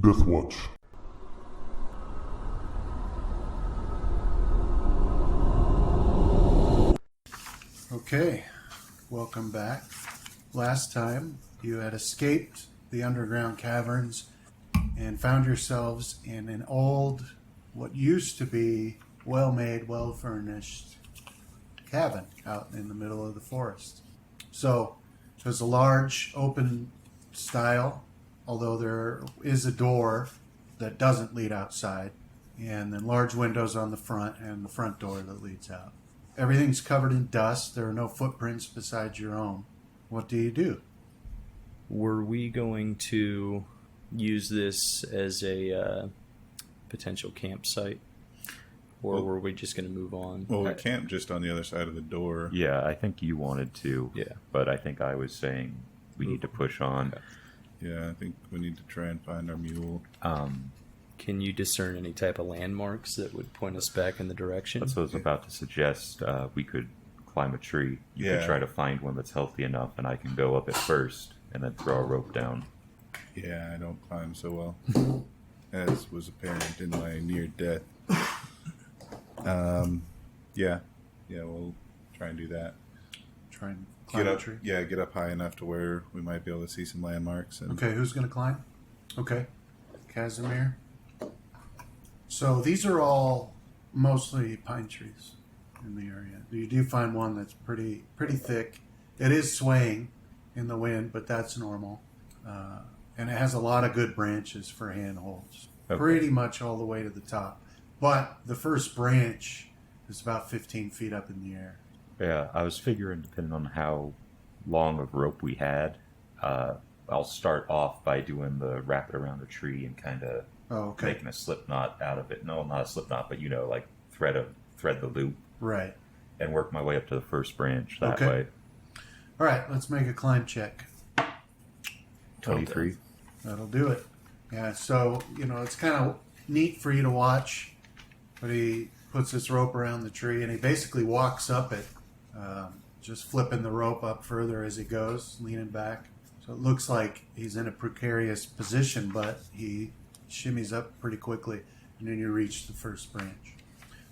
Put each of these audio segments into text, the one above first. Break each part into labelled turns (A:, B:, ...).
A: Death Watch.
B: Okay, welcome back. Last time you had escaped the underground caverns and found yourselves in an old, what used to be well-made, well-furnished cabin out in the middle of the forest. So there's a large open style, although there is a door that doesn't lead outside, and then large windows on the front and the front door that leads out. Everything's covered in dust. There are no footprints besides your own. What do you do?
C: Were we going to use this as a potential campsite? Or were we just going to move on?
D: Well, we camped just on the other side of the door.
E: Yeah, I think you wanted to.
C: Yeah.
E: But I think I was saying we need to push on.
D: Yeah, I think we need to try and find our mule.
C: Can you discern any type of landmarks that would point us back in the direction?
E: That's what I was about to suggest. We could climb a tree. You could try to find one that's healthy enough, and I can go up it first and then throw a rope down.
D: Yeah, I don't climb so well, as was apparent in my near death. Yeah, we'll try and do that.
B: Try and climb a tree?
D: Yeah, get up high enough to where we might be able to see some landmarks. And...
B: Okay, who's going to climb? Okay, Casimir. So these are all mostly pine trees in the area. You do find one that's pretty thick. It is swaying in the wind, but that's normal. And it has a lot of good branches for handholds. Okay. Pretty much all the way to the top. But the first branch is about 15 feet up in the air.
E: Yeah, I was figuring, depending on how long of rope we had, I'll start off by doing the wrap it around the tree and kind of making a slip knot out of it. No, not a slip knot, but like thread the loop.
B: Right.
E: And work my way up to the first branch that way.
B: All right, let's make a climb check.
E: 23.
B: That'll do it. Yeah, so, it's kind of neat for you to watch, but he puts this rope around the tree and he basically walks up it, just flipping the rope up further as he goes, leaning back. So it looks like he's in a precarious position, but he shimmies up pretty quickly, and then you reach the first branch.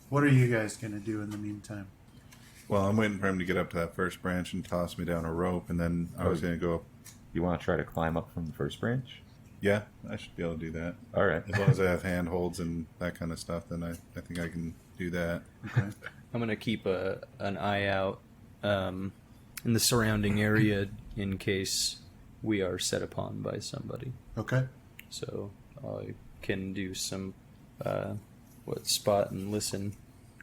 B: What are you guys going to do in the meantime?
D: Well, I'm waiting for him to get up to that first branch and toss me down a rope, and then I was going to go up.
E: You want to try to climb up from the first branch?
D: Yeah, I should be able to do that.
E: All right.
D: As long as I have handholds and that kind of stuff, then I think I can do that.
B: Okay.
C: I'm going to keep an eye out in the surrounding area in case we are set upon by somebody.
B: Okay.
C: So I can do some spot and listen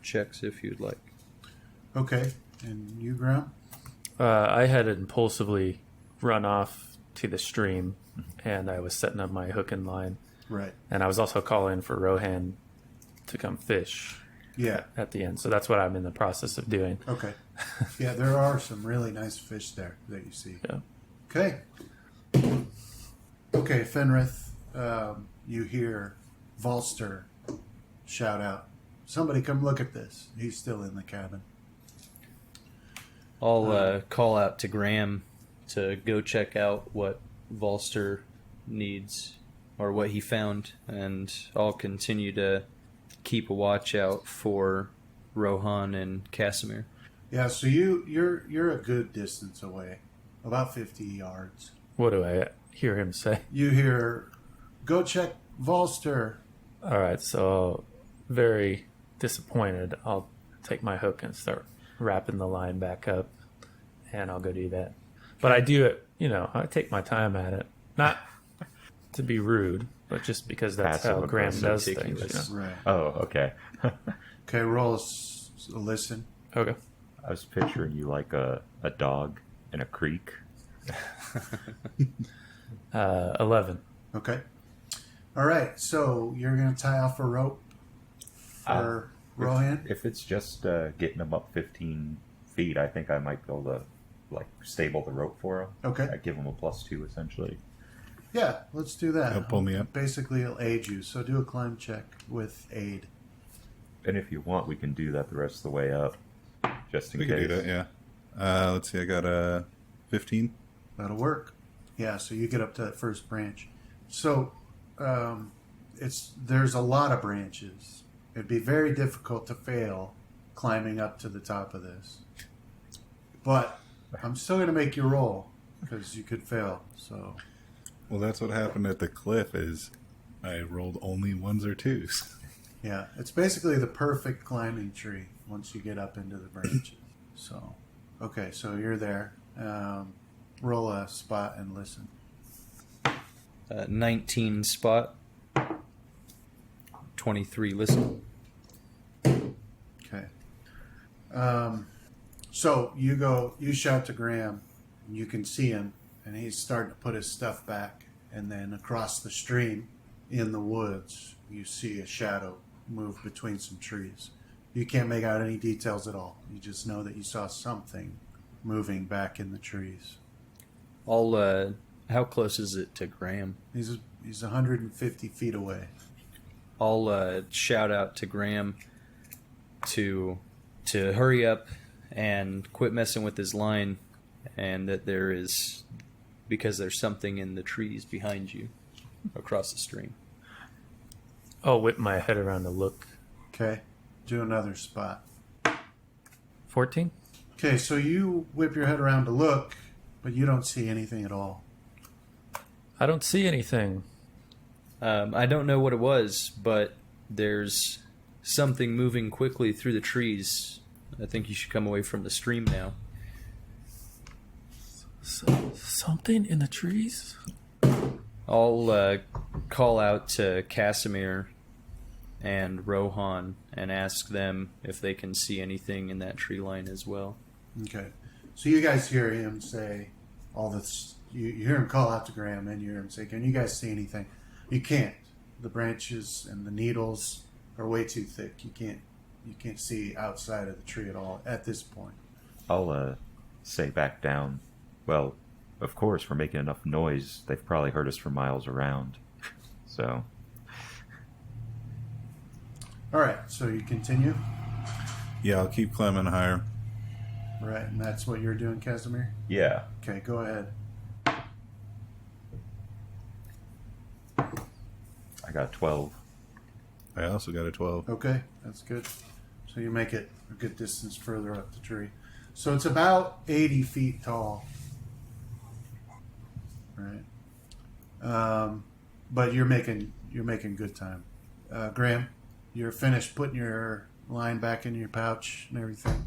C: checks if you'd like.
B: Okay. And you, Graham?
F: I had impulsively run off to the stream, and I was setting up my hook and line.
B: Right.
F: And I was also calling for Rohan to come fish.
B: Yeah.
F: At the end. So that's what I'm in the process of doing.
B: Okay. Yeah, there are some really nice fish there that you see.
F: Yeah.
B: Okay. Okay, Fenrith, you hear Volster shout out, "Somebody come look at this." He's still in the cabin.
C: I'll call out to Graham to go check out what Volster needs or what he found, and I'll continue to keep a watch out for Rohan and Casimir.
B: Yeah, so you're a good distance away, about 50 yards.
F: What do I hear him say?
B: You hear, "Go check Volster."
F: All right, so very disappointed. I'll take my hook and start wrapping the line back up, and I'll go do that. But I do it, I take my time at it. Not to be rude, but just because that's
E: Passive
F: how Graham does
E: meticulous.
F: things.
B: Right.
E: Oh, okay.
B: Okay, roll a listen.
F: Okay.
E: I was picturing you like a dog in a creek.
F: 11.
B: Okay. All right, so you're going to tie off a rope for Rohan?
E: If it's just getting him up 15 feet, I think I might be able to stable the rope for him.
B: Okay.
E: I give him a +2 essentially.
B: Yeah, let's do that.
D: He'll pull me up.
B: Basically, he'll aid you, so do a climb check with aid.
E: And if you want, we can do that the rest of the way up, just in
D: We
E: case.
D: can do that, yeah. Let's see, I got a 15.
B: That'll work. Yeah, so you get up to that first branch. So there's a lot of branches. It'd be very difficult to fail climbing up to the top of this. But I'm still going to make you roll because you could fail. So,
D: Well, that's what happened at the cliff. Is I rolled only ones or twos.
B: yeah, it's basically the perfect climbing tree once you get up into the branches. So, okay, so you're there. Roll a spot and listen.
C: 19 spot. 23 listen.
B: Okay. So you shout to Graham, and you can see him, and he's starting to put his stuff back. And then across the stream in the woods, you see a shadow move between some trees. You can't make out any details at all. You just know that you saw something moving back in the trees.
C: How close is it to Graham?
B: He's 150 feet away.
C: I'll shout out to Graham to hurry up and quit messing with his line, and that because there's something in the trees behind you across the stream.
F: I'll whip my head around to look.
B: Okay. Do another spot.
F: 14?
B: Okay, so you whip your head around to look, but you don't see anything at all.
F: I don't see anything.
C: I don't know what it was, but there's something moving quickly through the trees. I think you should come away from the stream now.
F: Something in the trees?
C: I'll call out to Casimir and Rohan and ask them if they can see anything in that tree line as well.
B: Okay. So you guys hear him say all this. You hear him call out to Graham, and you hear him say, "Can you guys see anything?" You can't. The branches and the needles are way too thick. You can't see outside of the tree at all at this point.
E: I'll say back down. Well, of course, we're making enough noise. They've probably heard us for miles around. So,
B: All right. So you continue.
D: Yeah, I'll keep climbing higher.
B: Right, and that's what you're doing, Casimir.
E: yeah.
B: Okay, go ahead.
E: I got 12.
D: I also got a 12.
B: Okay, that's good. So you make it a good distance further up the tree. So it's about 80 feet tall. Right. But you're making good time. Graham, you're finished putting your line back in your pouch and everything.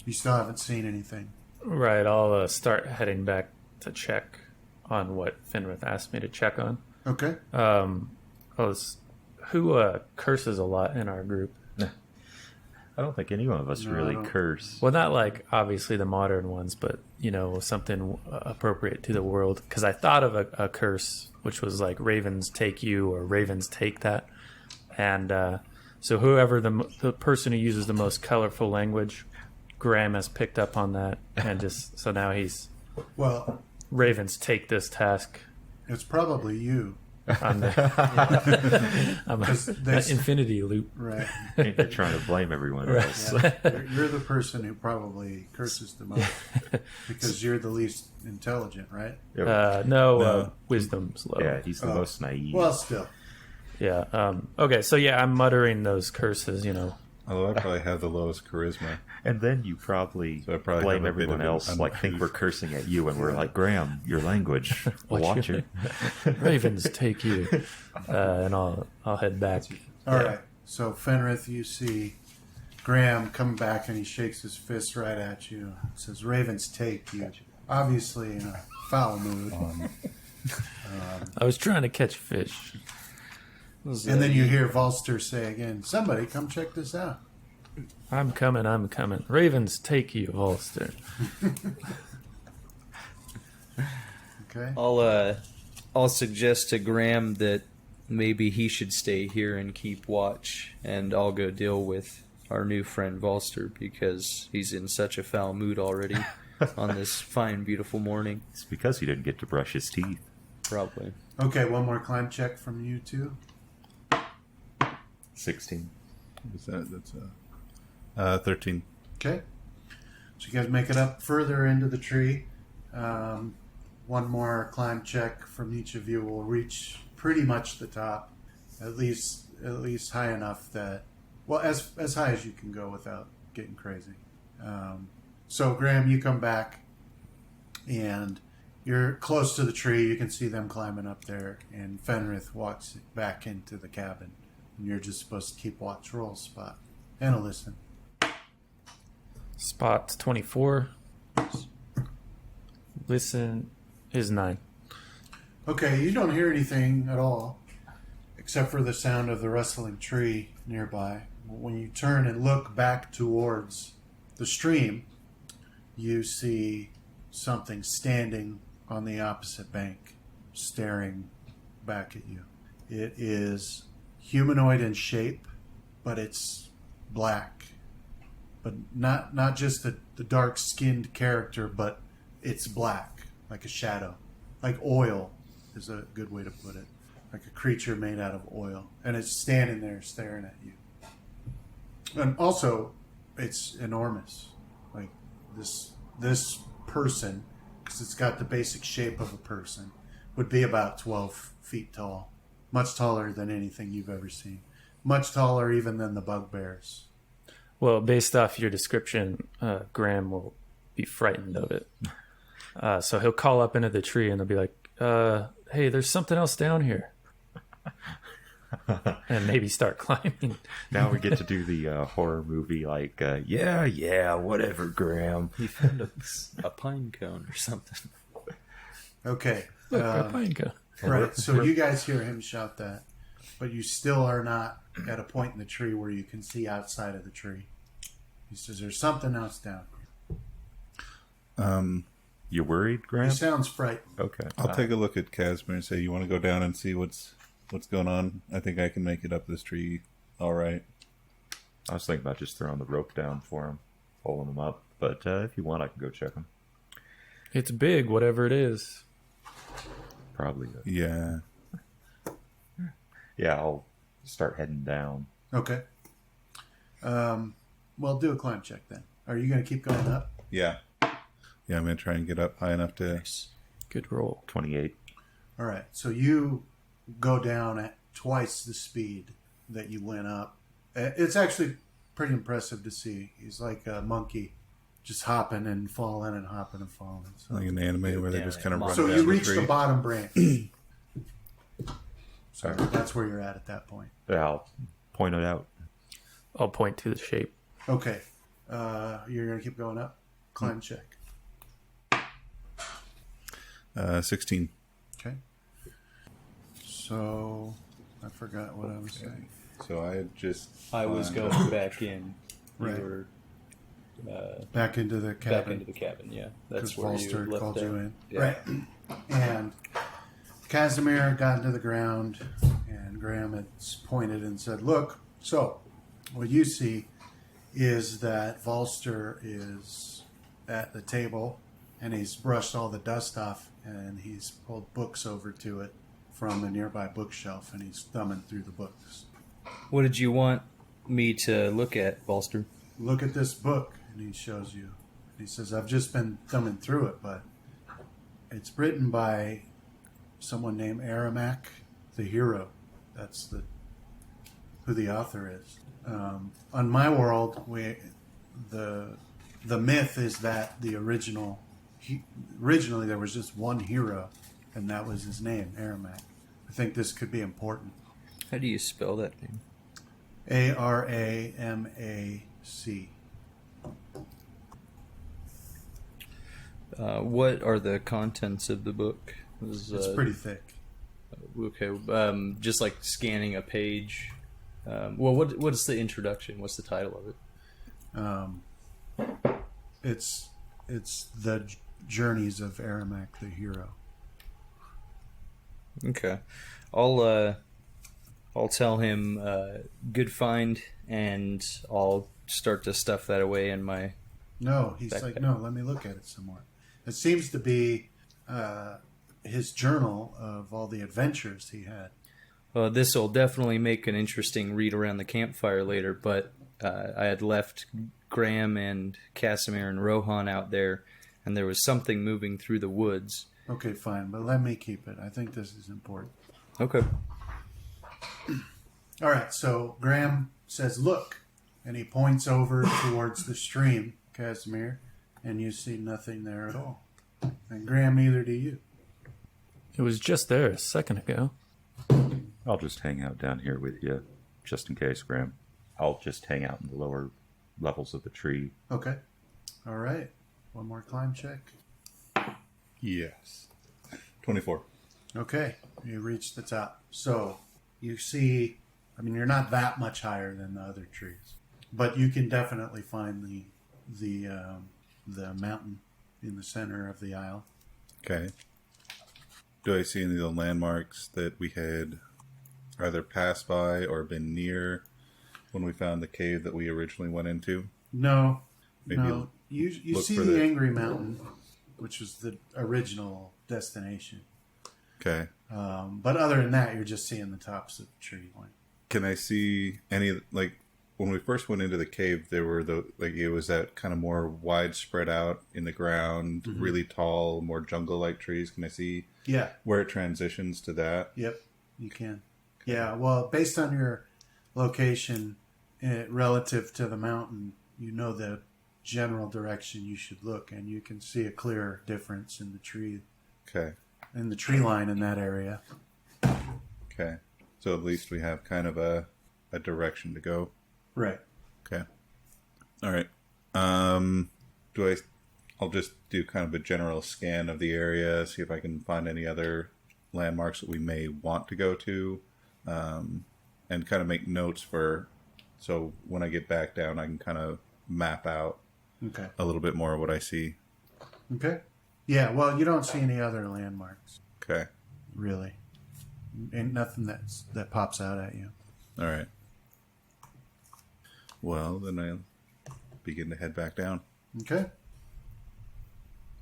B: You still haven't seen anything.
F: Right, I'll start heading back to check on what Finrith asked me to check on.
B: Okay.
F: Who curses a lot in our group?
E: I don't think any one of us
B: No,
E: really
B: I don't.
E: curse.
F: Well, not like obviously the modern ones, but something appropriate to the world. Because I thought of a curse, which was like "Ravens take you" or "Ravens take that," and so whoever the person who uses the most colorful language, Graham has picked up on that, and just so now he's
B: Well,
F: "Ravens take this task."
B: it's probably you.
F: I'm an infinity loop.
B: Right.
E: You're trying to blame everyone else.
B: Yeah. You're the person who probably curses the most because you're the least intelligent, right?
D: No.
F: Wisdom's low.
E: Yeah, he's the most naive.
B: Well, still.
F: Yeah. Okay. So yeah, I'm muttering those curses.
D: Although I probably have the lowest charisma.
E: And then you probably,
D: So I probably
E: blame
D: have a bit
E: everyone
D: of an
E: else, like think we're cursing at you, and we're like, Graham, your language. Watch it.
F: Ravens take you, and I'll head back.
B: All right. So Fenrith, you see Graham come back and he shakes his fist right at you. Says, "Ravens take you." Obviously in a foul mood.
F: I was trying to catch fish.
B: And then you hear Volster say again, "Somebody come check this out."
F: I'm coming. Ravens take you, Volster.
B: Okay.
C: I'll suggest to Graham that maybe he should stay here and keep watch, and I'll go deal with our new friend Volster because he's in such a foul mood already on this fine, beautiful morning.
E: It's because he didn't get to brush his teeth.
C: Probably.
B: Okay, one more climb check from you two.
E: 16.
D: What's that? That's 13.
B: Okay. So you guys make it up further into the tree. one more climb check from each of you will reach pretty much the top, at least high enough that, well, as high as you can go without getting crazy. So Graham, you come back, and you're close to the tree. You can see them climbing up there, and Fenrith walks back into the cabin. And you're just supposed to keep watch, roll spot, and a listen.
F: Spot's 24. Listen is 9.
B: Okay, you don't hear anything at all, except for the sound of the rustling tree nearby. When you turn and look back towards the stream, you see something standing on the opposite bank, staring back at you. It is humanoid in shape, but it's black. But not just the dark-skinned character, but it's black, like a shadow. Like oil is a good way to put it. Like a creature made out of oil. And it's standing there staring at you. And also, it's enormous. Like this person, because it's got the basic shape of a person, would be about 12 feet tall. Much taller than anything you've ever seen. Much taller even than the bugbears.
F: Well, based off your description, Graham will be frightened of it. So he'll call up into the tree and he'll be like, hey, there's something else down here. And maybe start climbing.
E: Now we get to do the horror movie, like, yeah, whatever, Graham.
C: He found a pine cone or something.
B: Okay.
F: Look, a pine cone.
B: Right, so you guys hear him shout that, but you still are not at a point in the tree where you can see outside of the tree. He says, there's something else down here.
E: You worried,
B: He
E: Graham?
B: sounds frightened.
E: Okay.
D: I'll take a look at Casimir and say, "You want to go down and see what's going on? I think I can make it up this tree. All right."
E: I was thinking about just throwing the rope down for him, pulling him up. But if you want, I can go check him.
F: It's big, whatever it is.
E: Probably.
D: Yeah.
E: Yeah, I'll start heading down.
B: Okay. Well, do a climb check then. Are you going to keep going up?
D: Yeah. Yeah, I'm going to try and get up high enough to...
F: Good roll.
E: 28.
B: All right, so you go down at twice the speed that you went up. It's actually pretty impressive to see. He's like a monkey, just hopping and falling and hopping and falling. So,
D: Like an anime where they
C: down
D: just
C: it.
D: kind of run
B: so
D: down
B: you
D: the
B: reach
D: tree.
B: the bottom branch. So
E: All right.
B: that's where you're at that point.
E: Yeah, I'll point it out.
F: I'll point to the shape.
B: Okay. You're going to keep going up? Climb check.
D: 16.
B: Okay. So, I forgot what I was saying.
D: So I had just...
C: I was
D: climbed
C: going
D: up.
C: back in. You
B: Right.
C: were
B: Back into the cabin.
C: back into the cabin, yeah. That's
B: Because
C: where you
B: Volster
C: left
B: called
C: that.
B: you in.
C: Yeah.
B: Right. And Casimir got into the ground, and Graham had pointed and said, look, so what you see is that Volster is at the table, and he's brushed all the dust off, and he's pulled books over to it from a nearby bookshelf, and he's thumbing through the books.
C: What did you want me to look at, Bolster?
B: Look at this book, and he shows you. He says, I've just been thumbing through it, but it's written by someone named Aramak the Hero. That's who the author is. On my world, the myth is that originally there was just one hero, and that was his name, Aramak. I think this could be important.
C: How do you spell that name?
B: Aramac.
C: What are the contents of the book?
B: It's pretty thick.
C: Okay, just like scanning a page. Well, what is the introduction? What's the title of it?
B: It's the journeys of Aramak the Hero.
C: Okay, I'll tell him good find, and I'll start to stuff that away in my.
B: No, he's
C: Backpack.
B: like, no, let me look at it some more. It seems to be his journal of all the adventures he had.
C: Well, this will definitely make an interesting read around the campfire later, but I had left Graham and Casimir and Rohan out there, and there was something moving through the woods.
B: Okay, fine, but let me keep it. I think this is important.
C: Okay.
B: All right, so Graham says, look, and he points over towards the stream, Casimir, and you see nothing there at all. And Graham, neither do you.
F: It was just there a second ago.
E: I'll just hang out down here with you, just in case, Graham. I'll just hang out in the lower levels of the tree.
B: Okay. All right. One more climb check.
D: Yes. 24.
B: Okay. You reach the top. So you see, I mean, you're not that much higher than the other trees, but you can definitely find the mountain in the center of the aisle.
D: Okay. Do I see any of the landmarks that we had either passed by or been near when we found the cave that we originally went into?
B: No.
D: Maybe
B: no. You
D: look
B: see
D: for
B: the
D: the-
B: Angry Mountain, which was the original destination.
D: Okay.
B: But other than that, you're just seeing the tops of the tree line.
D: Can I see any, like, when we first went into the cave, there were it was that kind of more widespread out in the ground, really tall, more jungle-like trees. Can I see
B: Yeah.
D: where it transitions to that?
B: Yep. You can. Yeah. Well, based on your location relative to the mountain, you know the general direction you should look, and you can see a clear difference in the tree line in that area.
D: Okay. So at least we have kind of a direction to go.
B: Right.
D: Okay. All right. I'll just do kind of a general scan of the area, see if I can find any other landmarks that we may want to go to, and kind of make notes so when I get back down, I can kind of map out
B: Okay.
D: a little bit more of what I see.
B: Okay. Yeah. Well, you don't see any other landmarks,
D: Okay.
B: really. Ain't nothing that pops out at you.
D: All right. Well, then I'll begin to head back down.
B: Okay.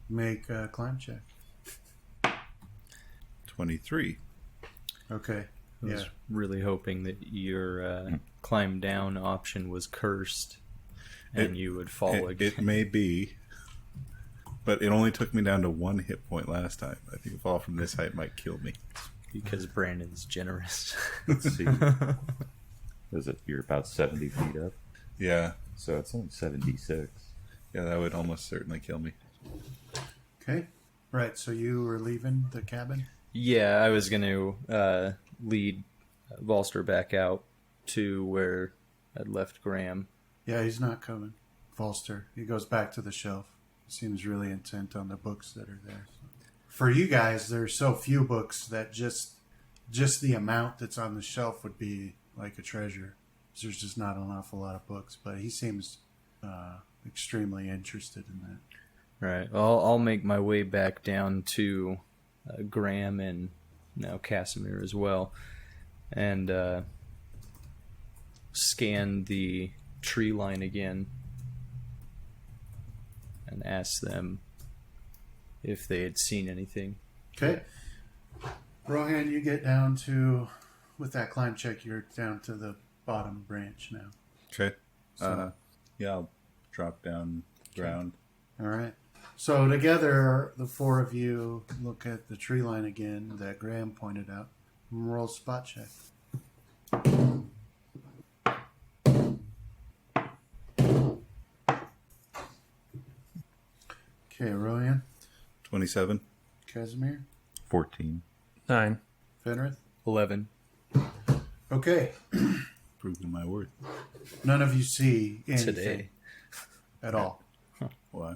B: Make a climb check.
D: 23.
B: Okay.
C: I was
B: Yeah.
C: really hoping that your climb down option was cursed and you would fall again.
D: It may be, but it only took me down to 1 hit point last time. I think a fall from this height might kill me.
C: Because Brandon's generous.
E: Let's see. You're about 70 feet up,
D: Yeah.
E: so it's only 76.
D: Yeah, that would almost certainly kill me.
B: Okay. Right. So you were leaving the cabin?
C: Yeah, I was going to lead Volster back out to where I'd left Graham.
B: Yeah, he's not coming. Volster. He goes back to the shelf. He seems really intent on the books that are there. So. For you guys, there's so few books that just the amount that's on the shelf would be like a treasure. There's just not an awful lot of books, but he seems extremely interested in that.
C: Right. Well, I'll make my way back down to Graham and now Casimir as well, and scan the tree line again and ask them if they had seen anything.
B: Okay. Rohan, you get down to, with that climb check, you're down to the bottom branch now.
D: Okay.
B: So-
D: Yeah, I'll drop down ground.
B: All right. So together, the four of you look at the tree line again that Graham pointed out. Roll spot check. Okay, Rohan,
D: 27.
B: Casimir,
E: 14.
F: 9.
B: Fenrith.
C: 11.
B: Okay,
D: Proving my worth.
B: none of you see anything
C: Today.
B: at all.
D: Wow.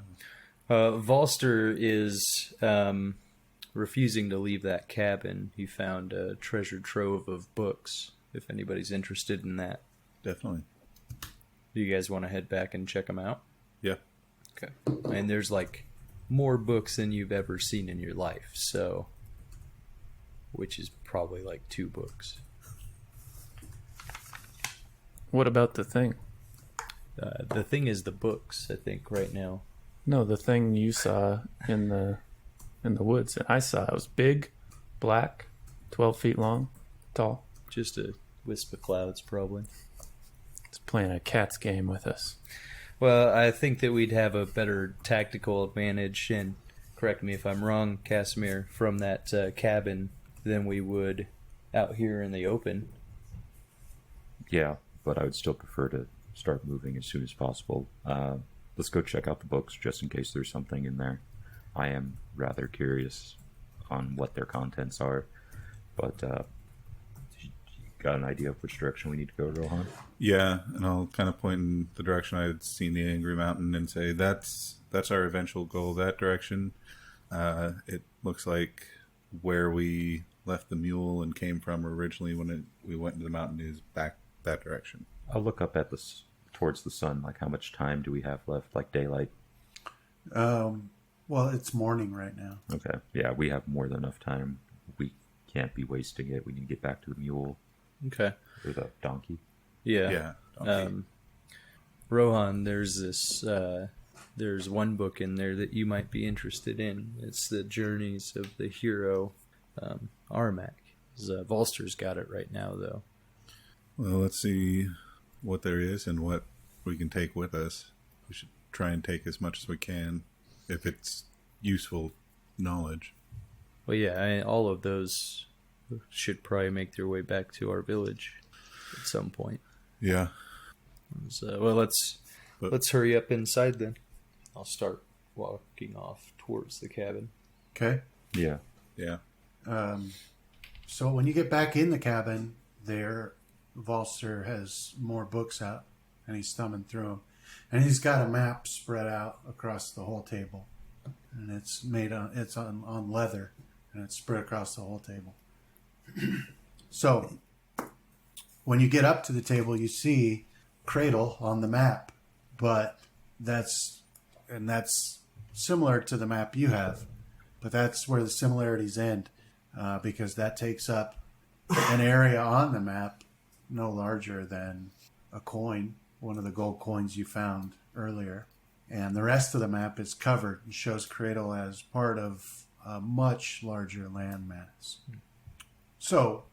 C: Volster is refusing to leave that cabin. He found a treasure trove of books, if anybody's interested in that.
D: Definitely.
C: Do you guys want to head back and check them out?
D: Yeah.
C: Okay. And there's like more books than you've ever seen in your life, so which is probably like 2 books.
F: What about the thing?
C: The thing is the books, I think, right now.
F: No, the thing you saw in the woods. I saw it was big, black, 12 feet long, tall.
C: Just a wisp of clouds, probably.
F: It's playing a cat's game with us.
C: Well, I think that we'd have a better tactical advantage, and correct me if I'm wrong, Casimir, from that cabin than we would out here in the open.
E: Yeah, but I would still prefer to start moving as soon as possible. Let's go check out the books just in case there's something in there. I am rather curious on what their contents are, but you got an idea of which direction we need to go, Rohan?
D: Yeah, and I'll kind of point in the direction I had seen the Angry Mountain and say that's our eventual goal. That direction. It looks like where we left the mule and came from originally when we went into the mountain is back that direction.
E: I'll look up at towards the sun. Like, how much time do we have left? Like daylight?
B: Well, it's morning right now.
E: Okay. Yeah, we have more than enough time. We can't be wasting it. We need to get back to the mule.
C: Okay.
E: Or the donkey.
C: Yeah. Rohan, there's this. There's one book in there that you might be interested in. It's the Journeys of the Hero, Armak. Volster's got it right now, though.
D: Well, let's see what there is and what we can take with us. We should try and take as much as we can, if it's useful knowledge.
C: Well, yeah, all of those should probably make their way back to our village at some point.
D: Yeah.
C: So, well, let's hurry up inside then. I'll start walking off towards the cabin.
B: Okay.
E: Yeah.
D: Yeah.
B: So when you get back in the cabin, Volster has more books out, and he's thumbing through them, and he's got a map spread out across the whole table, and it's on leather, and it's spread across the whole table. So when you get up to the table, you see Cradle on the map, but that's similar to the map you have, but that's where the similarities end, because that takes up an area on the map no larger than a coin, one of the gold coins you found earlier. And the rest of the map is covered and shows Cradle as part of a much larger landmass. So,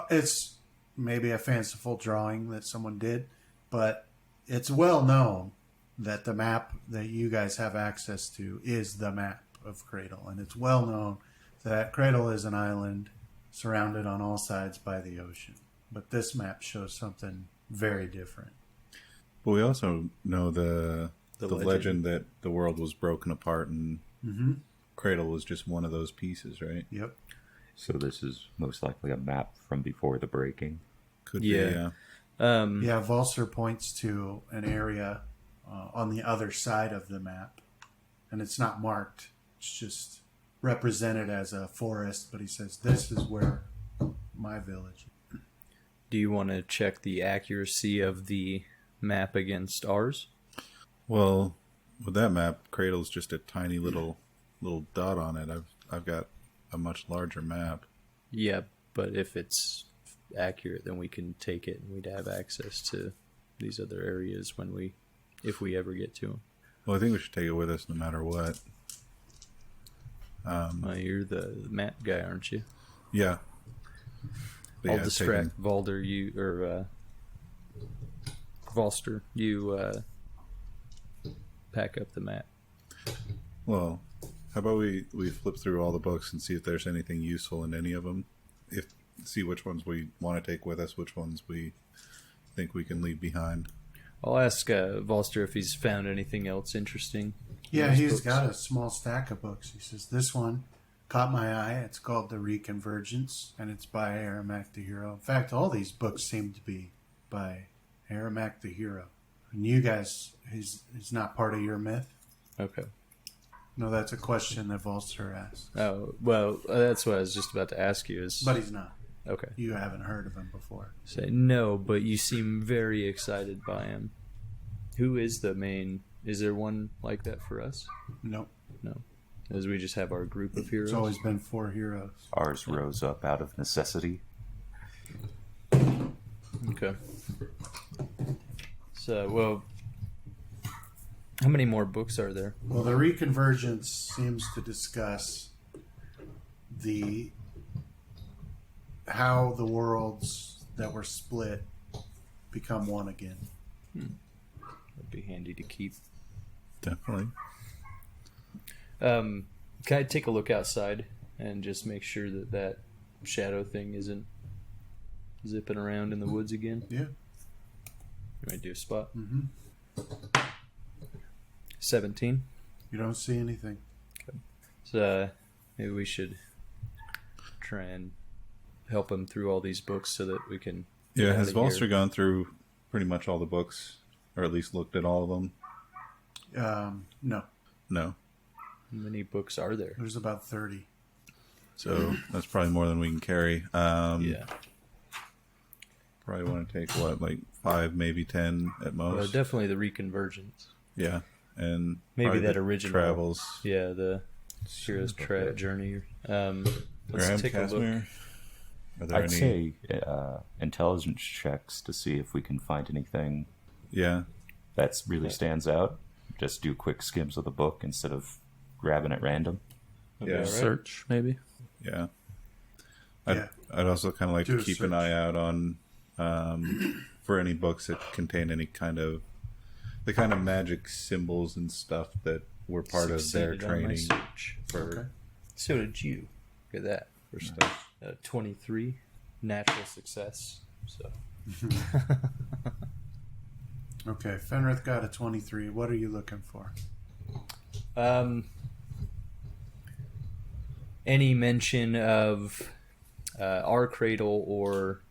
B: it's maybe a fanciful drawing that someone did, but it's well known that the map that you guys have access to is the map of Cradle. And it's well known that Cradle is an island surrounded on all sides by the ocean. But this map shows something very different.
D: But we also know the legend that the world was broken apart and Cradle was just one of those pieces, right?
B: Yep.
E: So this is most likely a map from before the breaking.
D: Could be, yeah.
B: Volster points to an area on the other side of the map, and it's not marked. It's just represented as a forest, but he says, this is where my village is.
C: Do you want to check the accuracy of the map against ours?
D: Well, with that map, Cradle's just a tiny little dot on it. I've got a much larger map.
C: Yeah, but if it's accurate, then we can take it and we'd have access to these other areas if we ever get to them.
D: Well, I think we should take it with us no matter what.
C: You're the map guy, aren't you?
D: Yeah. But
C: I'll distract Valder, Volster. You pack up the map.
D: Well, how about we flip through all the books and see if there's anything useful in any of them. See which ones we want to take with us, which ones we think we can leave behind.
C: I'll ask Volster if he's found anything else interesting.
B: Yeah, he's got a small stack of books. He says, this one caught my eye. It's called The Reconvergence, and it's by Aramak the Hero. In fact, all these books seem to be by Aramak the Hero. And you guys, he's not part of your myth?
C: Okay.
B: No, that's a question that Volster asks.
C: Oh, well, that's what I was just about to ask you.
B: But he's not.
C: Okay.
B: You haven't heard of him before.
C: Say no, but you seem very excited by him. Who is the main? Is there one like that for us?
B: Nope.
C: No. As we just have our group of heroes?
B: It's always been 4 heroes.
E: Ours rose up out of necessity.
C: Okay. So, well, how many more books are there?
B: Well, the Reconvergence seems to discuss how the worlds that were split become one again.
C: That'd be handy to keep.
D: Definitely.
C: Can I take a look outside and just make sure that that shadow thing isn't zipping around in the woods again?
B: Yeah.
C: You might do a spot.
B: Mm-hmm.
C: 17.
B: You don't see anything.
C: So maybe we should try and help him through all these books so that we can.
D: Yeah, has
C: out of
D: Volster
C: here.
D: gone through pretty much all the books, or at least looked at all of them?
B: No.
D: No.
C: How many books are there?
B: There's about 30.
D: So that's probably more than we can carry.
C: Yeah.
D: Probably want to take, like 5, maybe 10 at most?
C: Well, definitely the reconvergence.
D: Yeah. And
C: Maybe
D: probably
C: that
D: the
C: original
D: travels.
C: Yeah, the hero's journey. Let's
D: Graham,
C: take a look.
D: Casimir? Are there
E: I'd say intelligence checks to see if we can find anything
D: Yeah.
E: that really stands out. Just do quick skims of the book instead of grabbing at random.
C: Okay,
D: Yeah.
C: all right.
F: Search, maybe.
D: Yeah.
B: Yeah.
D: I'd also kind of like
B: Do
D: to
B: a
D: keep an
B: search.
D: eye out on for any books that contain any kind of the kind of magic symbols and stuff that were part of their
C: Succeeded on my
D: training
C: search.
D: for
B: Okay.
C: So did you. Look at that.
D: for stuff.
C: 23 natural success. So
B: Okay, Fenrith got a 23. What are you looking for?
C: any mention of our cradle or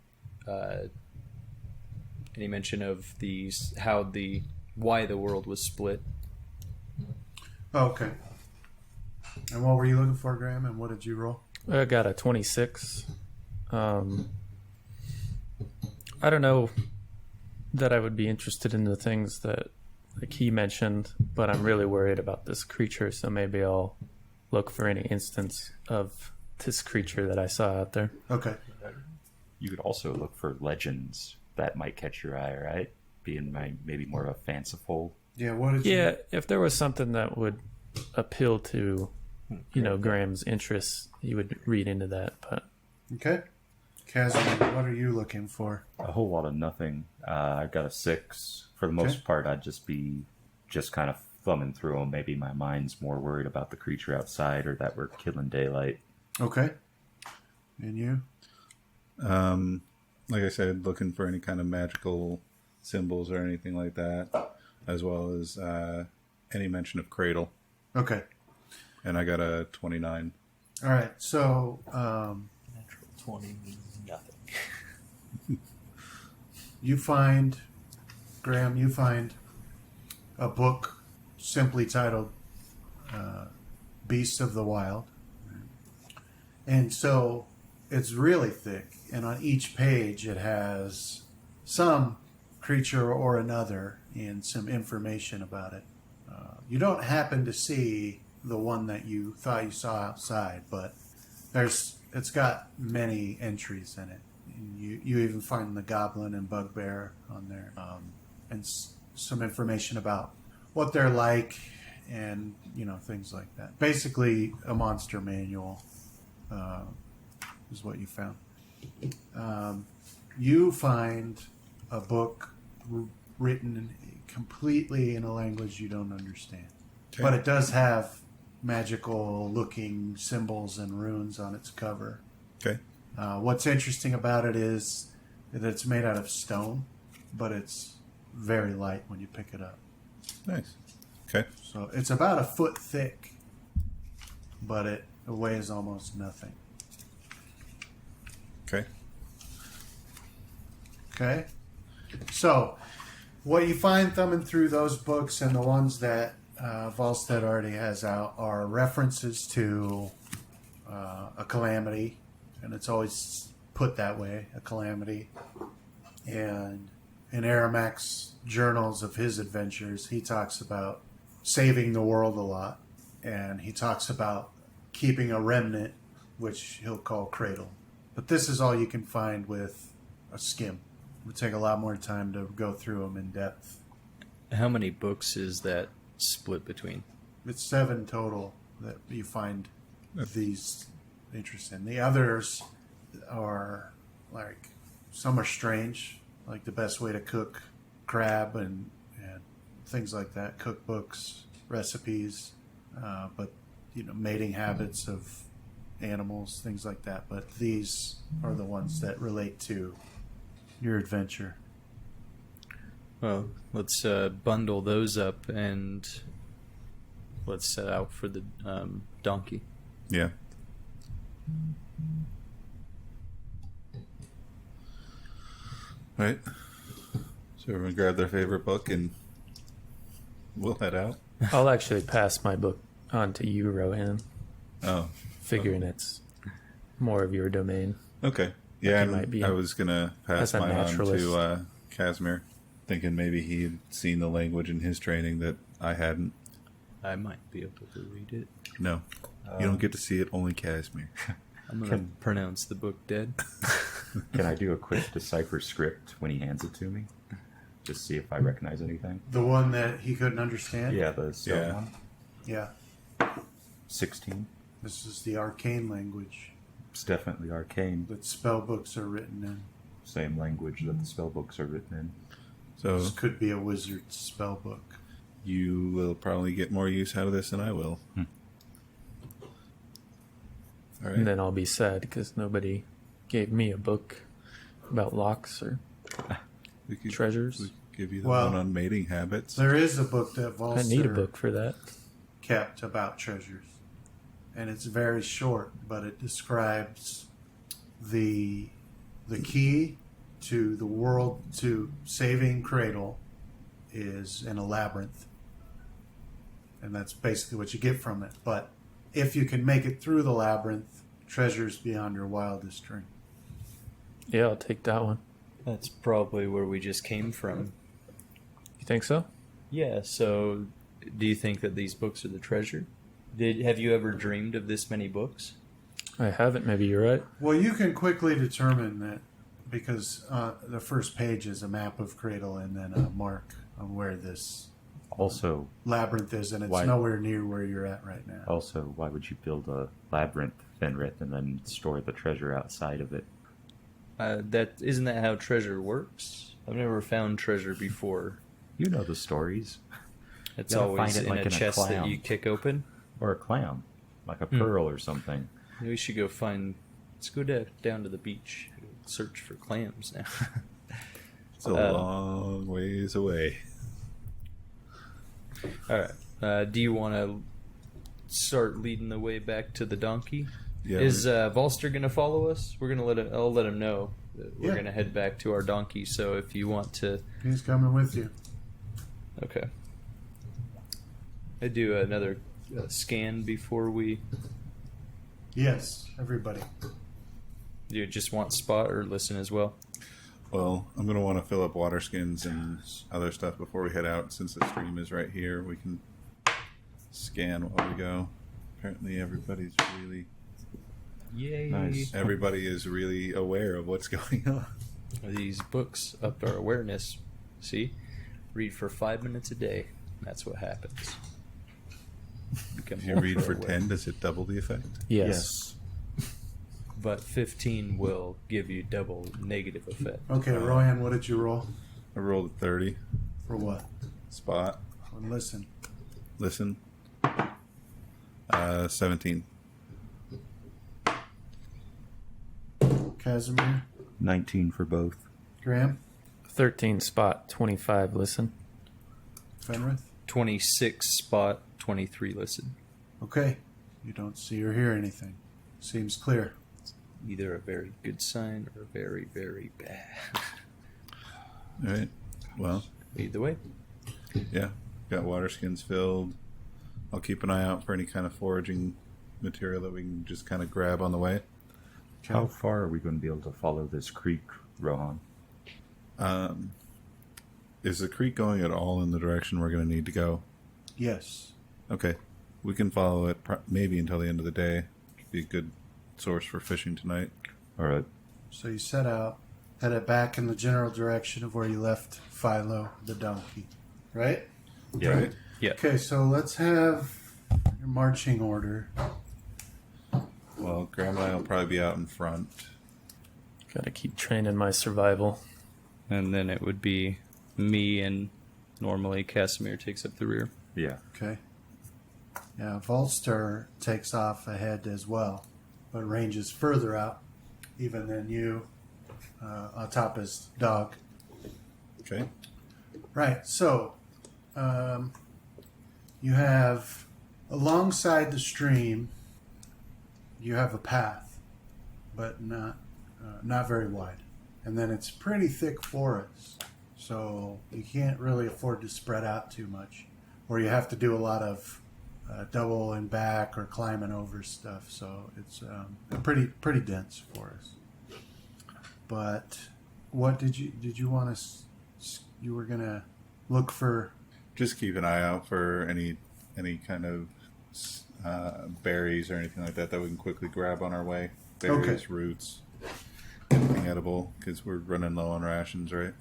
C: any mention of these why the world was split?
B: Oh, okay. And what were you looking for, Graham? And what did you roll?
F: I got a 26. I don't know that I would be interested in the things that like he mentioned, but I'm really worried about this creature, so maybe I'll look for any instance of this creature that I saw out there.
B: Okay.
E: You could also look for legends that might catch your eye, right? Being maybe more of a fanciful.
B: Yeah, what did you...
F: Yeah, if there was something that would appeal to, Graham's interests, he would read into that. But
B: Okay. Casimir, what are you looking for?
E: A whole lot of nothing. I've got a 6. For the most part, I'd just be kind of thumbing through them. Maybe my mind's more worried about the creature outside or that we're killing daylight.
B: Okay. And you?
D: Like I said, looking for any kind of magical symbols or anything like that, as well as any mention of cradle.
B: Okay.
D: And I got a 29.
B: All right. So,
C: Natural 20 means nothing.
B: Graham, you find a book simply titled Beasts of the Wild. And so it's really thick. And on each page, it has some creature or another and some information about it. You don't happen to see the one that you thought you saw outside, but it's got many entries in it. And you even find the goblin and bugbear on there, and some information about what they're like, and things like that. Basically, a monster manual is what you found. You find a book written completely in a language you don't understand, but it does have magical-looking symbols and runes on its cover.
D: Okay.
B: What's interesting about it is that it's made out of stone, but it's very light when you pick it up.
D: Nice. Okay.
B: So it's about a foot thick, but it weighs almost nothing.
D: Okay.
B: Okay? So, what you find thumbing through those books and the ones that Volstead already has out are references to a calamity, and it's always put that way, a calamity. And in Aramac's journals of his adventures, he talks about saving the world a lot, and he talks about keeping a remnant, which he'll call cradle. But this is all you can find with a skim. It would take a lot more time to go through them in depth.
C: How many books is that split between?
B: It's 7 total that you find these interesting. The others are like, some are strange, like the best way to cook crab and things like that, cookbooks, recipes. But mating habits of animals, things like that. But these are the ones that relate to your adventure.
C: Well, let's bundle those up and let's set out for the donkey.
D: Yeah. Right. So everyone grab their favorite book and we'll head out.
F: I'll actually pass my book on to you, Rohan,
D: Oh,
F: figuring it's more of your domain.
D: okay. Yeah,
F: Like it might be
D: I was gonna pass
F: as a
D: mine on
F: naturalist.
D: to Casimir, thinking maybe he had seen the language in his training that I hadn't.
C: I might be able to read it.
D: No, you don't get to see it. Only Casimir.
C: I'm going to pronounce the book dead.
E: Can I do a quick decipher script when he hands it to me? Just see if I recognize anything.
B: The one that he couldn't understand?
E: Yeah, the stone
D: Yeah.
E: one.
B: Yeah.
E: 16.
B: This is the arcane language
E: It's definitely arcane.
B: that spell books are written in.
E: Same language that the spell books are written in.
D: So
B: This could be a wizard's spell book.
D: you will probably get more use out of this than I will. All right.
F: And then I'll be sad because nobody gave me a book about locks or
D: We could,
F: treasures.
D: we could give you the
B: Well,
D: one on mating habits.
B: There is a book that
F: I
B: Volster
F: need a book for that.
B: kept about treasures. And it's very short, but it describes the key to the world, to saving Cradle, is in a labyrinth. And that's basically what you get from it. But if you can make it through the labyrinth, treasures beyond your wildest dream.
F: Yeah, I'll take that one.
C: That's probably where we just came from.
F: You think so?
C: Yeah, so do you think that these books are the treasure? Have you ever dreamed of this many books?
F: I haven't. Maybe you're right.
B: Well, you can quickly determine that because the first page is a map of Cradle and then a mark on where this
E: Also,
B: labyrinth is, and it's
E: Why-
B: nowhere near where you're at right now.
E: why would you build a labyrinth, Fenrith, and then store the treasure outside of it?
C: Isn't that how treasure works? I've never found treasure before.
E: You know the stories.
C: It's
E: gotta
C: always
E: find it
C: in
E: like
C: a
E: in a
C: chest that
E: clown.
C: you kick open.
E: Or a clam. Like a pearl or something.
C: Maybe we should go find. Let's go down to the beach. Search for clams now.
D: It's a long ways away.
C: All right. Do you want to start leading the way back to the donkey?
D: Yeah.
C: Is Volster going to follow us? We're going to I'll let him know that we're
B: Yeah.
C: going to head back to our donkey. So if you want to,
B: He's coming with you.
C: okay. I do another scan before we.
B: Yes, everybody.
C: Do you just want spot or listen as well?
D: Well, I'm going to want to fill up water skins and other stuff before we head out. Since the stream is right here, we can scan while we go. Apparently, everybody
C: Yay!
D: is really aware of what's going on.
C: These books up our awareness. See, read for 5 minutes a day. That's what happens. Become
D: If you
C: more
D: read for
C: aware.
D: 10, does it double the effect?
F: Yes.
C: But 15 will give you double negative effect.
B: Okay, Rohan, what did you roll?
D: I rolled a 30.
B: For what?
D: Spot.
B: And listen.
D: Listen. 17.
B: Casimir,
E: 19 for both.
B: Graham,
F: 13 spot, 25 listen.
B: Fenrith.
C: 26 spot, 23 listen.
B: Okay. You don't see or hear anything. Seems clear.
C: Either a very good sign or very, very bad.
D: All right. Well,
C: Either way.
D: yeah. Got water skins filled. I'll keep an eye out for any kind of foraging material that we can just kind of grab on the way.
E: How far are we going to be able to follow this creek, Rohan?
D: Is the creek going at all in the direction we're going to need to go?
B: Yes.
D: Okay. We can follow it maybe until the end of the day. Be a good source for fishing tonight.
E: All right.
B: So you set out, headed back in the general direction of where you left Philo, the donkey. Right?
E: Yeah.
D: Right?
C: Yeah.
B: Okay, so let's have your marching order.
D: Well, Graham and I will probably be out in front.
F: Gotta keep training my survival.
C: And then it would be me, and normally Casimir takes up the rear.
E: Yeah.
B: Okay. Yeah, Volster takes off ahead as well, but ranges further out even than you on top his dog.
D: Okay.
B: Right, so you have alongside the stream, you have a path, but not very wide. And then it's pretty thick forest, so you can't really afford to spread out too much, or you have to do a lot of double and back or climbing over stuff. So it's a pretty dense forest. But what did you want to? You were gonna look for.
D: Just keep an eye out for any kind of berries or anything like that we can quickly grab on our way. Berries,
B: Okay.
D: roots, anything edible, because we're running low on rations, right?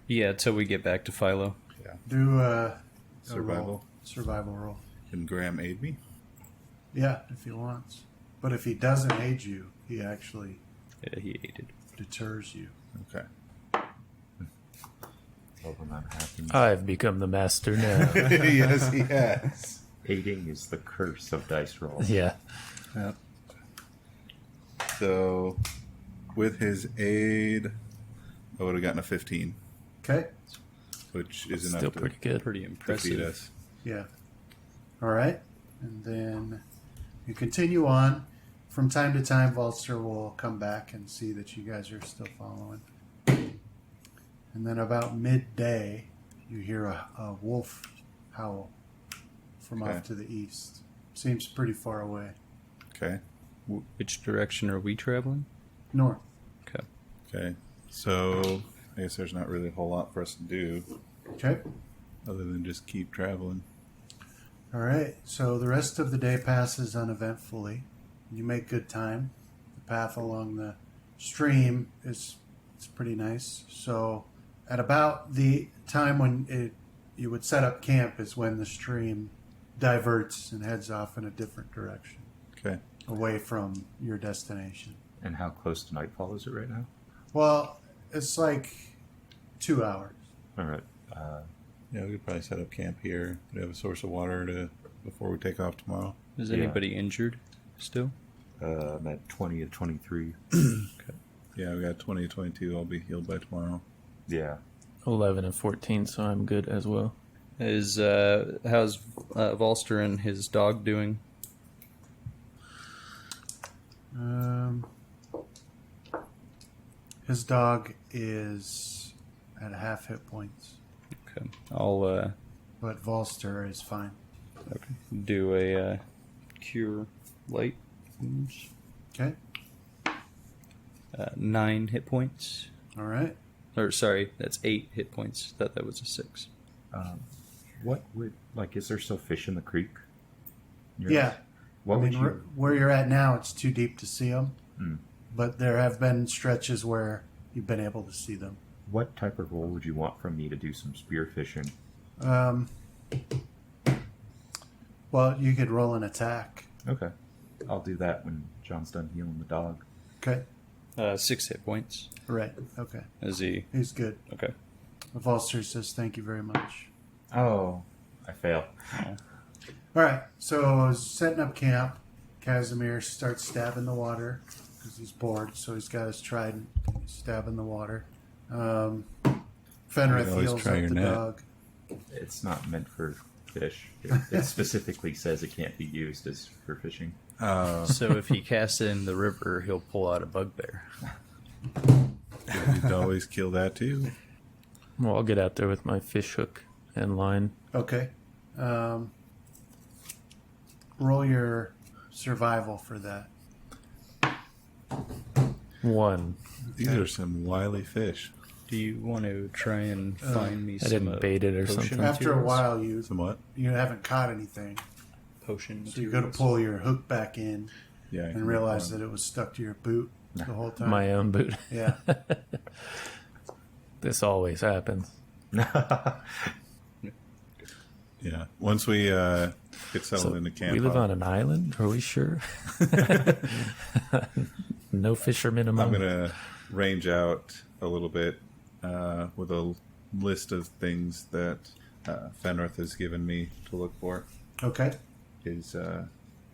C: Yeah, till we get back to Philo.
B: Do a
D: Survival.
B: survival roll.
D: Can Graham aid me?
B: Yeah, if he wants. But if he doesn't aid you, he actually
C: Yeah, he ate it.
B: deters you.
D: Okay.
E: Well, when that happens,
F: I've become the master now.
D: Yes, he has.
E: aiding is the curse of dice rolls.
F: Yeah.
D: Yep. So, with his aid, I would have gotten a 15,
B: Okay.
D: which is enough
F: Still
D: to
F: pretty good.
C: Pretty
D: defeat
C: impressive.
D: us.
B: Yeah. All right. And then you continue on. From time to time, Volster will come back and see that you guys are still following. And then about midday, you hear a wolf howl from
D: Okay.
B: off to the east. Seems pretty far away.
D: Okay.
C: Which direction are we traveling?
B: North.
C: Okay.
D: Okay. So, I guess there's not really a whole lot for us to do
B: Okay.
D: other than just keep traveling.
B: All right. So the rest of the day passes uneventfully. You make good time. The path along the stream is it's pretty nice. So at about the time when you would set up camp is when the stream diverts and heads off in a different direction,
D: Okay.
B: away from your destination.
E: And how close to nightfall is it right now?
B: Well, it's like 2 hours.
E: All right.
D: Yeah, we could probably set up camp here. We have a source of water before we take off tomorrow.
C: Is
E: Yeah.
C: anybody injured still?
E: I'm at 20 of 23.
D: Yeah, we got 20 to 22. I'll be healed by tomorrow.
E: Yeah.
F: 11 and 14, so I'm good as well.
C: How's Volster and his dog doing?
B: His dog is at half hit points,
C: Okay. I'll
B: but Volster is fine.
C: do a cure light wounds.
B: Okay.
C: 9 hit points.
B: All right.
C: Or sorry, that's 8 hit points. Thought that was a 6.
E: What would, like, is there still fish in the creek?
B: Yeah.
E: What
B: I
E: would
B: mean,
E: you,
B: where you're at now, it's too deep to see them.
E: Hmm.
B: But there have been stretches where you've been able to see them.
E: what type of roll would you want from me to do some spear fishing?
B: Well, you could roll an attack.
E: Okay. I'll do that when John's done healing the dog.
B: Okay.
C: 6 hit points.
B: Right. Okay.
C: Is he
B: He's good.
C: okay?
B: Volster says thank you very much.
E: Oh, I fail.
B: All right. So setting up camp, Casimir starts stabbing the water because he's bored. So he's got his trident stabbing the water. Fenrith
D: You always
B: heals
D: try
B: up
D: your
B: the
D: net.
B: dog.
E: It's not meant for fish. It specifically says it can't be used as for fishing.
C: So if he casts it in the river, he'll pull out a bugbear.
D: You'd always kill that too.
F: Well, I'll get out there with my fish hook and line.
B: Okay. Roll your survival for that.
F: 1.
D: These are some wily fish.
C: Do you want to try and find me
F: I
C: some
F: didn't bait it or
C: potion
F: something.
B: After a
C: materials?
B: while, you
D: Somewhat.
B: haven't caught anything,
C: Potion
B: so you go to
C: materials?
B: pull your hook back in
D: Yeah. I
B: and
D: can
B: realize
D: make
B: that it was stuck to your boot the whole time.
F: My own boot.
B: Yeah.
F: This always happens.
D: Yeah. Once we get settled
F: So
D: into camp,
F: we live on an island? Are we sure? No fishermen among
D: I'm gonna range out a little bit with a list of things that Fenrith has given me to look for.
B: Okay.
D: his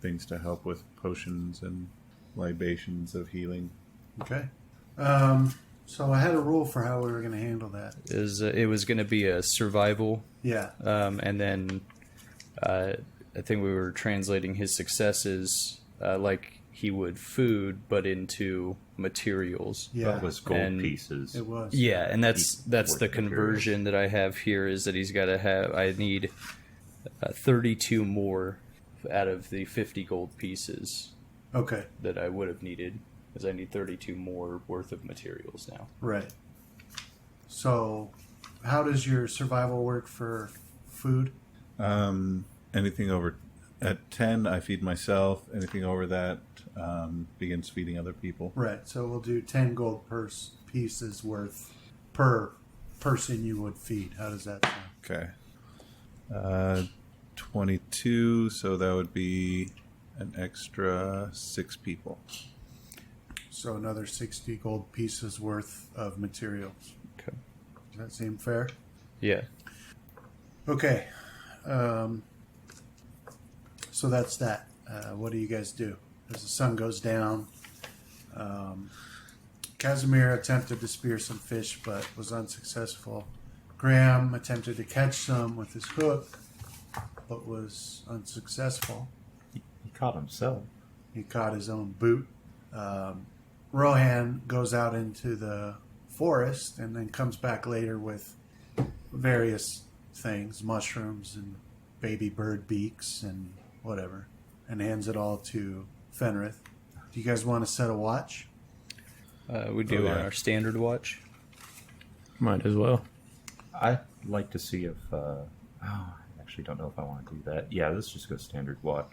D: things to help with potions and libations of healing.
B: Okay. So I had a rule for how we were going to handle that.
C: It was going to be a survival,
B: Yeah.
C: and then I think we were translating his successes like he would food, but into materials.
B: Yeah.
E: That was gold
C: And
E: pieces.
B: It was.
C: Yeah, and that's
E: Worth
C: the conversion that I have here is that he's got to have. I need 32 more out of the 50 gold pieces
B: Okay.
C: that I would have needed, because I need 32 more worth of materials now.
B: Right. So, how does your survival work for food?
D: Anything over at 10, I feed myself. Anything over that begins feeding other people.
B: Right. So we'll do 10 gold pieces worth per person you would feed. How does that sound?
D: Okay. 22, so that would be an extra 6 people.
B: So another 60 gold pieces worth of materials.
C: Okay.
B: Does that seem fair?
C: Yeah.
B: Okay. So that's that. What do you guys do? As the sun goes down, Casimir attempted to spear some fish but was unsuccessful. Graham attempted to catch some with his hook but was unsuccessful.
E: He caught himself.
B: He caught his own boot. Rohan goes out into the forest and then comes back later with various things, mushrooms and baby bird beaks and whatever, and hands it all to Fenrith. Do you guys want to set a watch?
C: We do
D: Oh,
C: on
D: yeah.
C: our standard watch.
F: Might as well.
E: I'd like to see if. I actually don't know if I want to do that. Yeah, let's just go standard watch.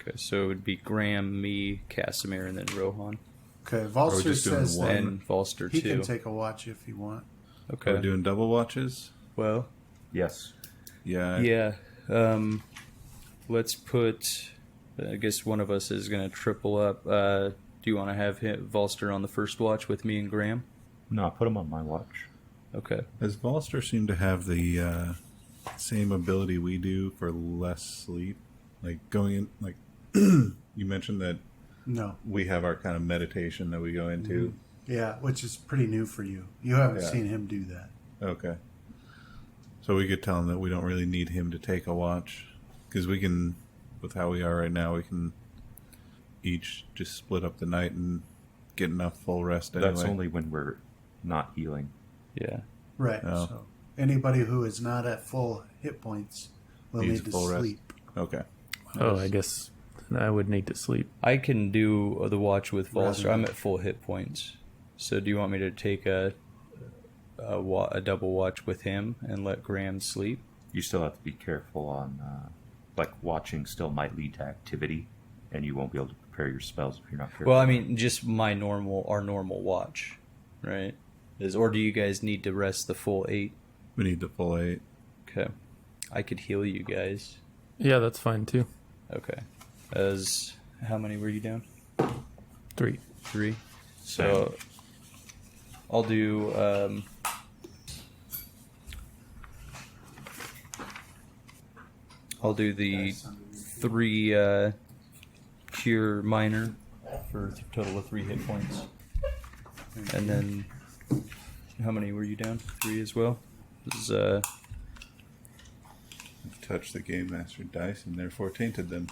C: Okay, so it would be Graham, me, Casimir, and then Rohan.
B: Okay,
D: Are we
B: Valster
D: just doing
B: says
D: one?
B: that
C: And Volster,
B: he
C: too.
B: can take a watch if you want.
C: Okay.
D: Are we doing double watches?
C: Well,
E: Yes.
D: Yeah.
C: yeah. Let's put... I guess one of us is going to triple up. Do you want to have Volster on the first watch with me and Graham?
E: No, put him on my watch.
C: Okay.
D: Does Volster seem to have the same ability we do for less sleep? Like going in, like you mentioned that
B: No.
D: we have our kind of meditation that we go into.
B: Yeah, which is pretty new for you. You haven't
D: Yeah.
B: seen him do that.
D: Okay. So we could tell him that we don't really need him to take a watch, because we can, with how we are right now, we can each just split up the night and get enough full rest anyway.
E: That's only when we're not healing.
C: Yeah.
B: Right.
D: Oh.
B: So anybody who is not at full hit points will
D: Needs
B: need to
D: full rest.
B: sleep.
D: Okay.
F: Oh, I guess I would need to sleep.
C: I can do the watch with
B: Rather
C: Volster.
B: than-
C: I'm at full hit points. So do you want me to take a double watch with him and let Graham sleep?
E: You still have to be careful on, like, watching still might lead to activity, and you won't be able to prepare your spells if you're not careful.
C: Well, I mean, just our normal watch, right? Or do you guys need to rest the full 8?
D: We need the full 8.
C: Okay. I could heal you guys.
F: Yeah, that's fine too.
C: Okay. How many were you down?
F: 3.
C: 3. So I'll do the 3 cure minor for a total of 3 hit points. And then how many were you down? 3 as well. This is,
D: Touch the Game Master dice and therefore tainted them.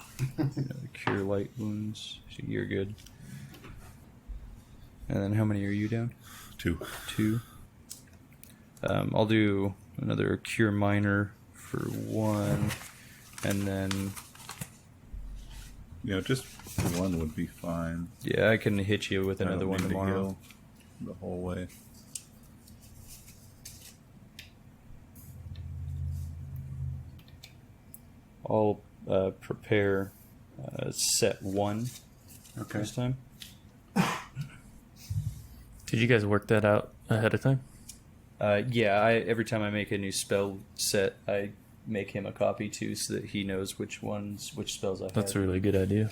C: cure light wounds. So you're good. And then how many are you down?
D: 2.
C: 2. I'll do another cure minor for 1, and then
D: Just 1 would be fine.
C: yeah, I can hit you with
D: I
C: another
D: don't
C: one
D: need to
C: tomorrow.
D: heal the whole way.
C: I'll prepare set 1
B: Okay.
C: this time.
F: Did you guys work that out ahead of time?
C: Yeah, every time I make a new spell set, I make him a copy too, so that he knows which spells I have.
F: That's a really good idea.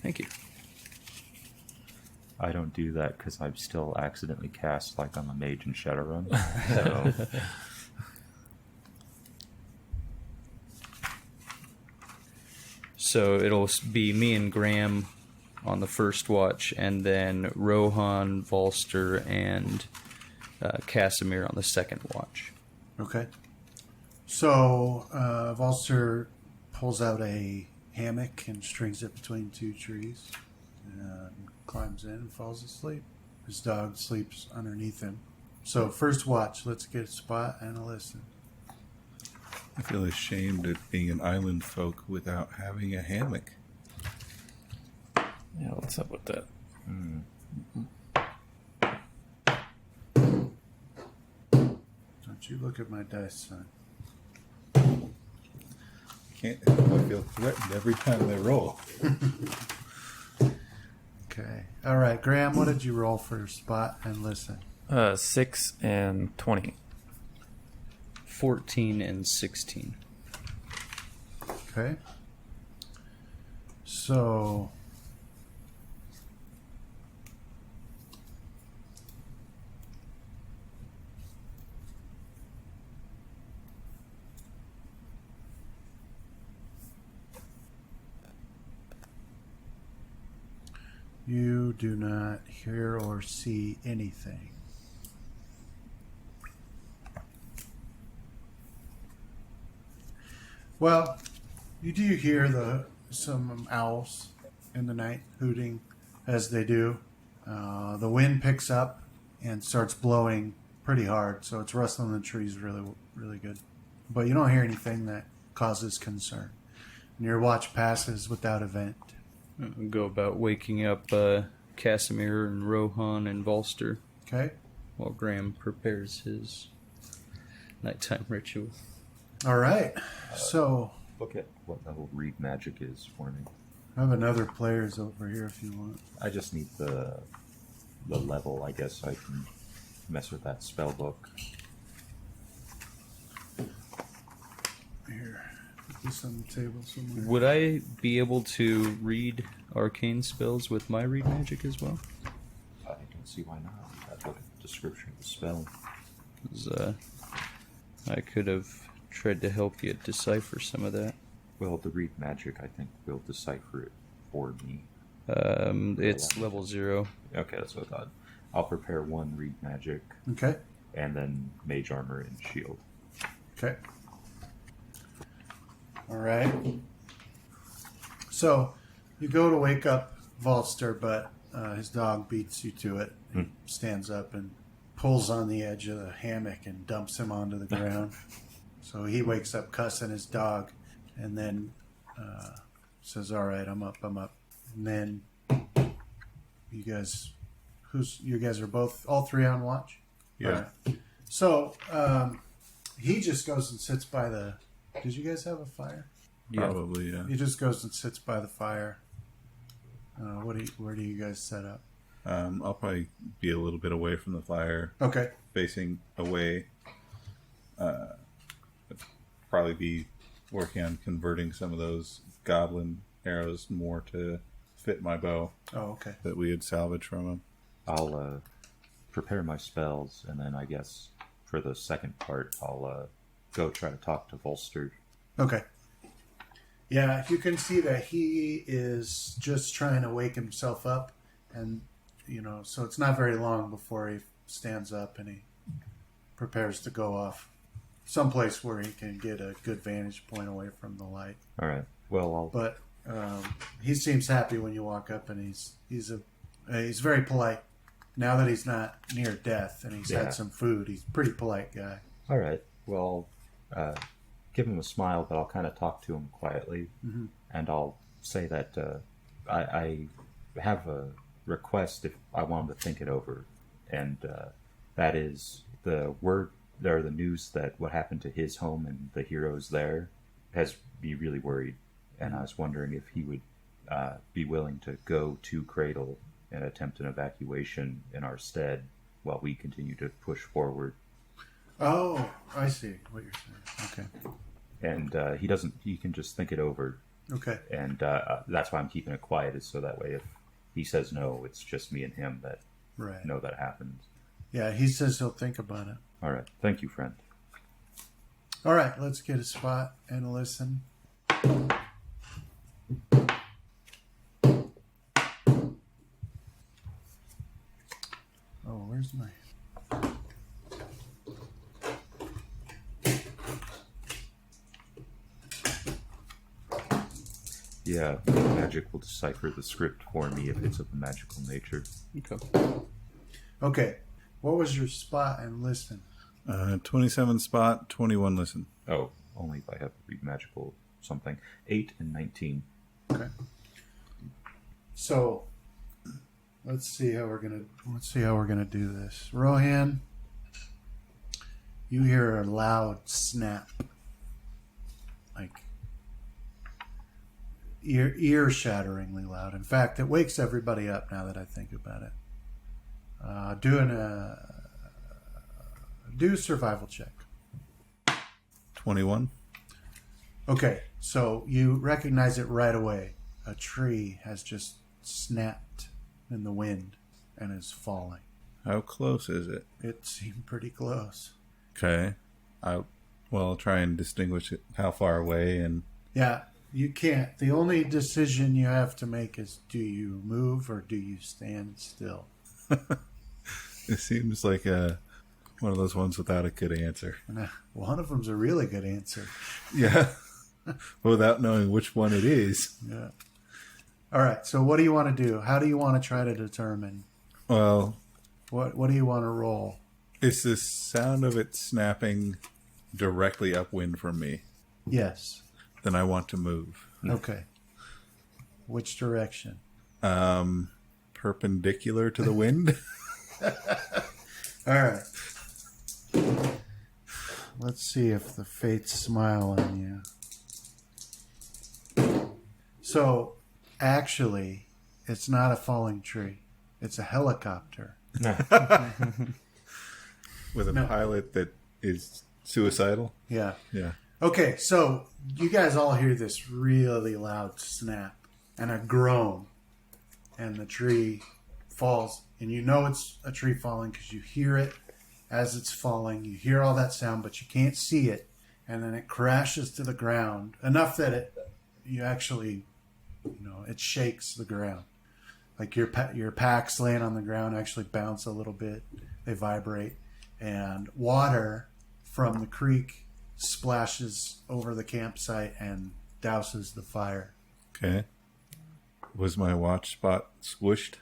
C: Thank you.
E: I don't do that because I've still accidentally cast like I'm a mage in Shadowrun. So
C: So it'll be me and Graham on the first watch, and then Rohan, Volster, and Casimir on the second watch.
B: Okay. So Volster pulls out a hammock and strings it between two trees and climbs in and falls asleep. His dog sleeps underneath him. So first watch, let's get a spot and a listen.
D: I feel ashamed at being an island folk without having a hammock.
F: Yeah, what's up with that?
B: Don't you look at my dice, son.
D: Can't help but feel threatened every time they roll.
B: Okay. All right, Graham, what did you roll for spot and listen?
F: 6 and 20.
C: 14 and 16.
B: Okay. So you do not hear or see anything. Well, you do hear some owls in the night hooting as they do. The wind picks up and starts blowing pretty hard, so it's rustling the trees really, really good. But you don't hear anything that causes concern. And your watch passes without event.
C: I'll go about waking up Casimir and Rohan and Volster
B: Okay?
C: while Graham prepares his nighttime ritual.
B: All right. So
E: Look at what level read magic is for me.
B: I have another players over here if you want.
E: I just need the level, I guess, so I can mess with that spell book.
B: Here. Put this on the table somewhere.
C: Would I be able to read arcane spells with my read magic as well?
E: I don't see why not. I'd look at the description of the spell.
C: 'Cause, I could have tried to help you decipher some of that.
E: Well, the read magic, I think, will decipher it for me.
C: It's level 0.
E: Okay, that's what I thought. I'll prepare one read magic,
B: Okay.
E: and then mage armor and shield.
B: Okay. All right. So you go to wake up Volster, but his dog beats you to it. He stands up and pulls on the edge of the hammock and dumps him onto the ground. So he wakes up cussing his dog, and then says, "All right, I'm up." And then you guys are both all three on watch.
D: Yeah.
B: All right. So he just goes and sits by the. Did you guys have a fire?
D: Probably, yeah.
B: He just goes and sits by the fire. Where do you guys set up?
D: I'll probably be a little bit away from the fire,
B: Okay.
D: facing away. Probably be working on converting some of those goblin arrows more to fit my bow
B: Oh, okay.
D: that we had salvaged from him.
E: I'll prepare my spells, and then I guess for the second part, I'll go try to talk to Volster.
B: Okay. Yeah, you can see that he is just trying to wake himself up, and so it's not very long before he stands up and he prepares to go off someplace where he can get a good vantage point away from the light.
E: All right. Well,
B: But he seems happy when you walk up, and he's very polite. Now that he's not near death and he's
E: Yeah.
B: had some food, he's a pretty polite guy.
E: all right. Well, give him a smile, but I'll kind of talk to him quietly, and I'll say that I have a request if I want him to think it over, and that is the news that what happened to his home and the heroes there has me really worried, and I was wondering if he would be willing to go to Cradle and attempt an evacuation in our stead while we continue to push forward.
B: Oh, I see what you're saying.
E: And he can just think it over,
B: Okay.
E: and that's why I'm keeping it quiet, is so that way if he says no, it's just me and him that
B: Right.
E: know that happens.
B: Yeah, he says he'll think about it.
E: All right. Thank you, friend.
B: All right, let's get a spot and a listen. Where's my...
E: Yeah, magic will decipher the script for me if it's of a magical nature.
C: Okay.
B: Okay. What was your spot and listen?
D: 27 spot, 21 listen.
E: Oh, only if I have to read magical something. 8 and 19.
B: Okay. So let's see how we're gonna do this. Rohan, you hear a loud snap, like ear-shatteringly loud. In fact, it wakes everybody up. Now that I think about it, do a survival check.
D: 21.
B: Okay, so you recognize it right away. A tree has just snapped in the wind and is falling.
D: How close is it?
B: It seemed pretty close.
D: Okay. I'll try and distinguish it, how far away, and...
B: Yeah, you can't. The only decision you have to make is, do you move or do you stand still?
D: It seems like one of those ones without a good answer.
B: One of them's a really good answer.
D: Yeah. Without knowing which one it is.
B: Yeah. All right, so what do you want to do? How do you want to try to determine?
D: Well...
B: What do you want to roll?
D: Is the sound of it snapping directly upwind from me?
B: Yes.
D: Then I want to move.
B: Okay. Which direction?
D: Perpendicular to the wind?
B: All right. Let's see if the fates smile on you. So, actually, it's not a falling tree. It's a helicopter.
D: With a pilot that is suicidal?
B: Yeah.
D: Yeah.
B: Okay, so you guys all hear this really loud snap and a groan, and the tree falls. And you know it's a tree falling because you hear it as it's falling. You hear all that sound, but you can't see it. And then it crashes to the ground enough that it shakes the ground. Like your packs laying on the ground actually bounce a little bit. They vibrate. And water from the creek splashes over the campsite and douses the fire.
D: Okay. Was my watch spot squished?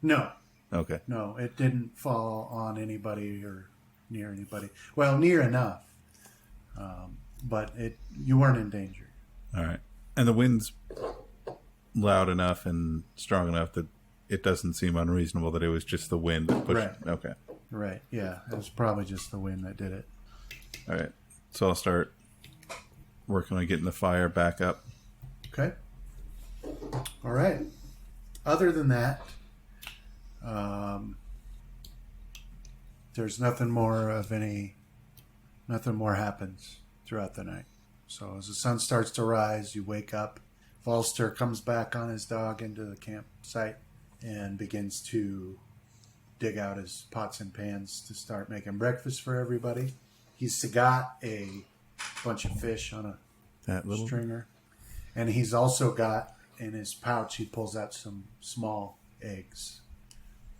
B: No.
D: Okay.
B: No, it didn't fall on anybody or near anybody. Well, near enough. But you weren't in danger.
D: All right. And the wind's loud enough and strong enough that it doesn't seem unreasonable that it was just the wind that pushed.
B: Right.
D: Okay.
B: Right, yeah. It was probably just the wind that did it.
D: All right. So I'll start working on getting the fire back up.
B: Okay. All right. Other than that, there's nothing more happens throughout the night. So as the sun starts to rise, you wake up. Volster comes back on his dog into the campsite and begins to dig out his pots and pans to start making breakfast for everybody. He's got a bunch of fish on a stringer. And he's also got, in his pouch, he pulls out some small eggs.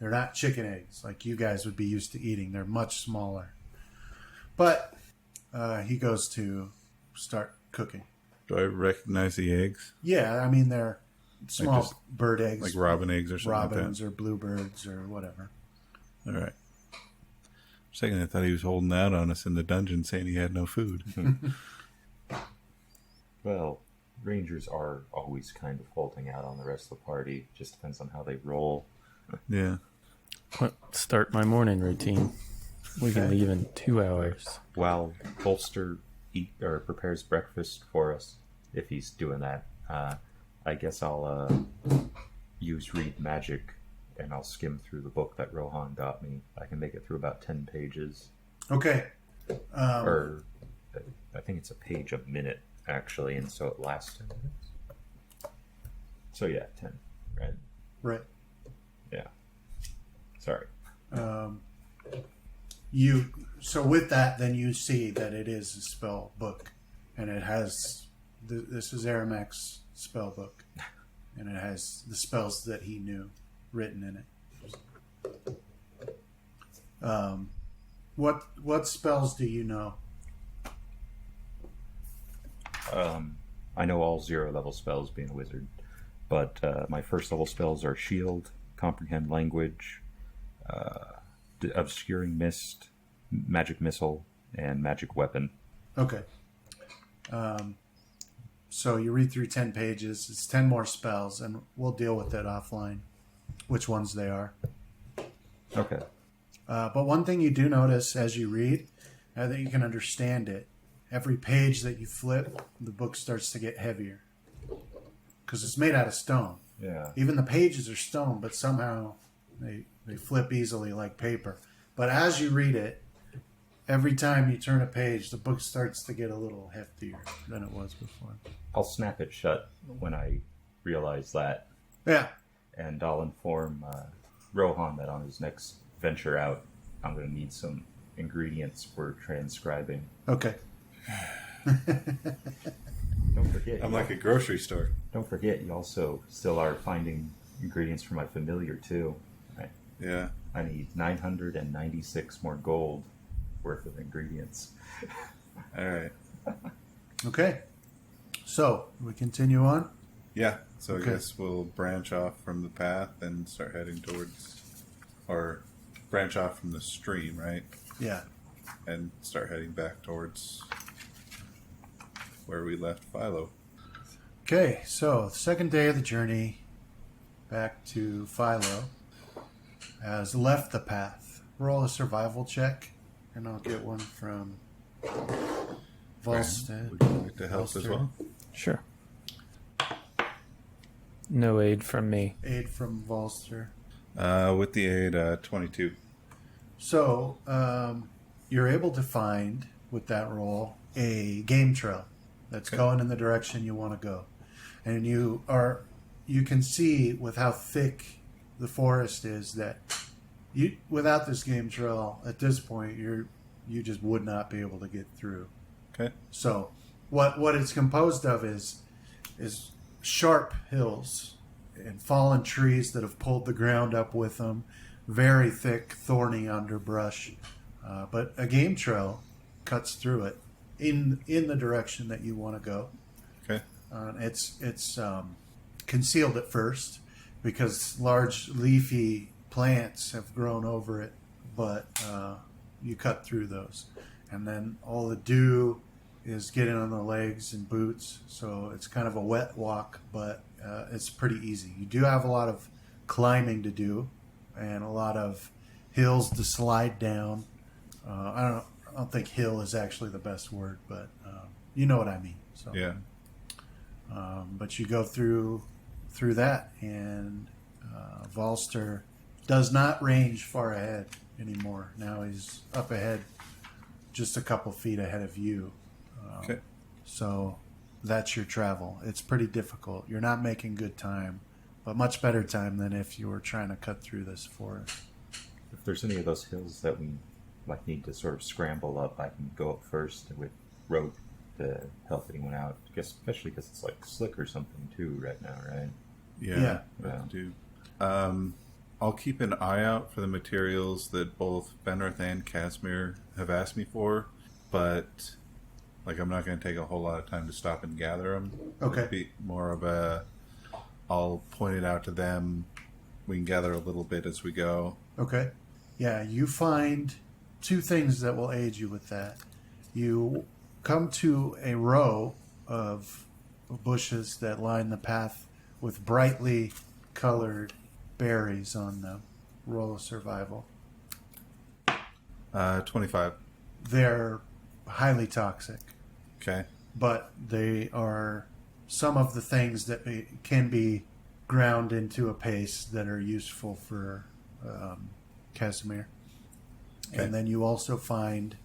B: They're not chicken eggs like you guys would be used to eating. They're much smaller. But he goes to start cooking.
D: Do I recognize the eggs?
B: Yeah, I mean, they're small
D: just
B: bird eggs.
D: Like robin eggs or something
B: robins
D: like
B: or bluebirds or whatever.
D: that? All right. For a second, I thought he was holding out on us in the dungeon saying he had no food.
E: Well, rangers are always kind of holding out on the rest of the party. Just depends on how they roll.
D: Yeah.
F: Start my morning routine. We can leave in 2 hours.
E: While Bolster prepares breakfast for us, if he's doing that, I guess I'll use read magic, and I'll skim through the book that Rohan got me. I can make it through about 10 pages.
B: Okay.
E: Or I think it's a page a minute, actually, and so it lasts 10 minutes. So yeah, 10, right?
B: Right.
E: Yeah. Sorry.
B: So with that, then you see that it is a spell book, and it has this is Aramek's spell book, and it has the spells that he knew written in it. What spells do you know?
E: I know all 0 level spells being a wizard, but my first level spells are Shield, Comprehend Language, Obscuring Mist, Magic Missile, and Magic Weapon.
B: Okay. So you read through 10 pages. It's 10 more spells, and we'll deal with it offline, which ones they are.
E: Okay.
B: But one thing you do notice as you read, that you can understand it, every page that you flip, the book starts to get heavier. Because it's made out of stone.
E: Yeah.
B: Even the pages are stone, but somehow they flip easily like paper. But as you read it, every time you turn a page, the book starts to get a little heftier than it was before.
E: I'll snap it shut when I realize that.
B: Yeah.
E: And I'll inform Rohan that on his next venture out, I'm going to need some ingredients for transcribing.
B: Okay.
E: Don't forget.
D: I'm like a grocery store.
E: Don't forget, you also still are finding ingredients for my familiar, too.
D: Yeah.
E: I need 996 more gold worth of ingredients.
D: All right.
B: Okay. So, we continue on?
D: Yeah. So
B: Okay.
D: I guess we'll branch off from the path and start heading towards, or branch off from the stream, right?
B: Yeah.
D: And start heading back towards where we left Philo.
B: Okay, so the second day of the journey back to Philo has left the path. Roll a survival check, and I'll get one from Volstead.
D: Would you like to help as
B: Volster.
D: well?
F: Sure. No aid from me.
B: Aid from Volster.
D: With the aid, 22.
B: So, you're able to find, with that roll, a game trail that's going in the direction you want to go. And you can see with how thick the forest is that without this game trail, at this point, you just would not be able to get through.
D: Okay.
B: So, what it's composed of is sharp hills and fallen trees that have pulled the ground up with them, very thick, thorny underbrush. But a game trail cuts through it in the direction that you want to go.
D: Okay.
B: It's concealed at first because large leafy plants have grown over it, but you cut through those. And then all the dew is getting on the legs and boots, so it's kind of a wet walk, but it's pretty easy. You do have a lot of climbing to do and a lot of hills to slide down. I don't think hill is actually the best word, but you know what I mean. So
D: Yeah.
B: but you go through that, and Volster does not range far ahead anymore. Now he's up ahead, just a couple feet ahead of you.
D: Okay.
B: So that's your travel. It's pretty difficult. You're not making good time, but much better time than if you were trying to cut through this forest.
E: If there's any of those hills that we need to sort of scramble up, I can go up first with rope to help anyone out. I guess especially because it's like slick or something too right now, right?
B: Yeah.
D: I do. I'll keep an eye out for the materials that both Fenrith and Casimir have asked me for, but I'm not going to take a whole lot of time to stop and gather them.
B: Okay.
D: It'll be more of I'll point it out to them. We can gather a little bit as we go.
B: Okay. Yeah, you find two things that will aid you with that. You come to a row of bushes that line the path with brightly colored berries on them. Roll a survival.
D: 25.
B: They're highly toxic,
D: Okay.
B: but they are some of the things that can be ground into a paste that are useful for Casimir.
D: Okay.
B: And then you also find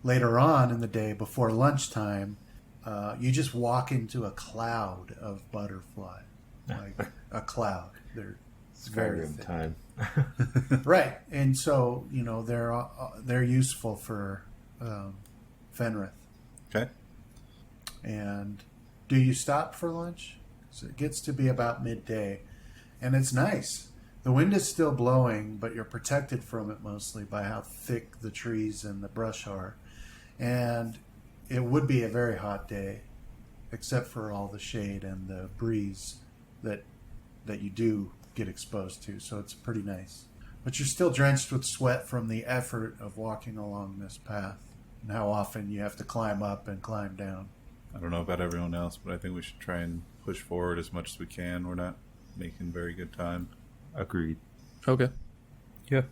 B: later on in the day, before lunchtime, you just walk into a cloud of butterfly, like a cloud. They're very
F: Skyrim
B: thick.
F: time.
B: Right, and so they're useful for Fenrith.
D: Okay.
B: And do you stop for lunch? So it gets to be about midday, and it's nice. The wind is still blowing, but you're protected from it mostly by how thick the trees and the brush are. And it would be a very hot day, except for all the shade and the breeze that you do get exposed to. So it's pretty nice. But you're still drenched with sweat from the effort of walking along this path and how often you have to climb up and climb down.
D: I don't know about everyone else, but I think we should try and push forward as much as we can. We're not making very good time.
E: Agreed.
F: Okay.
C: Yeah.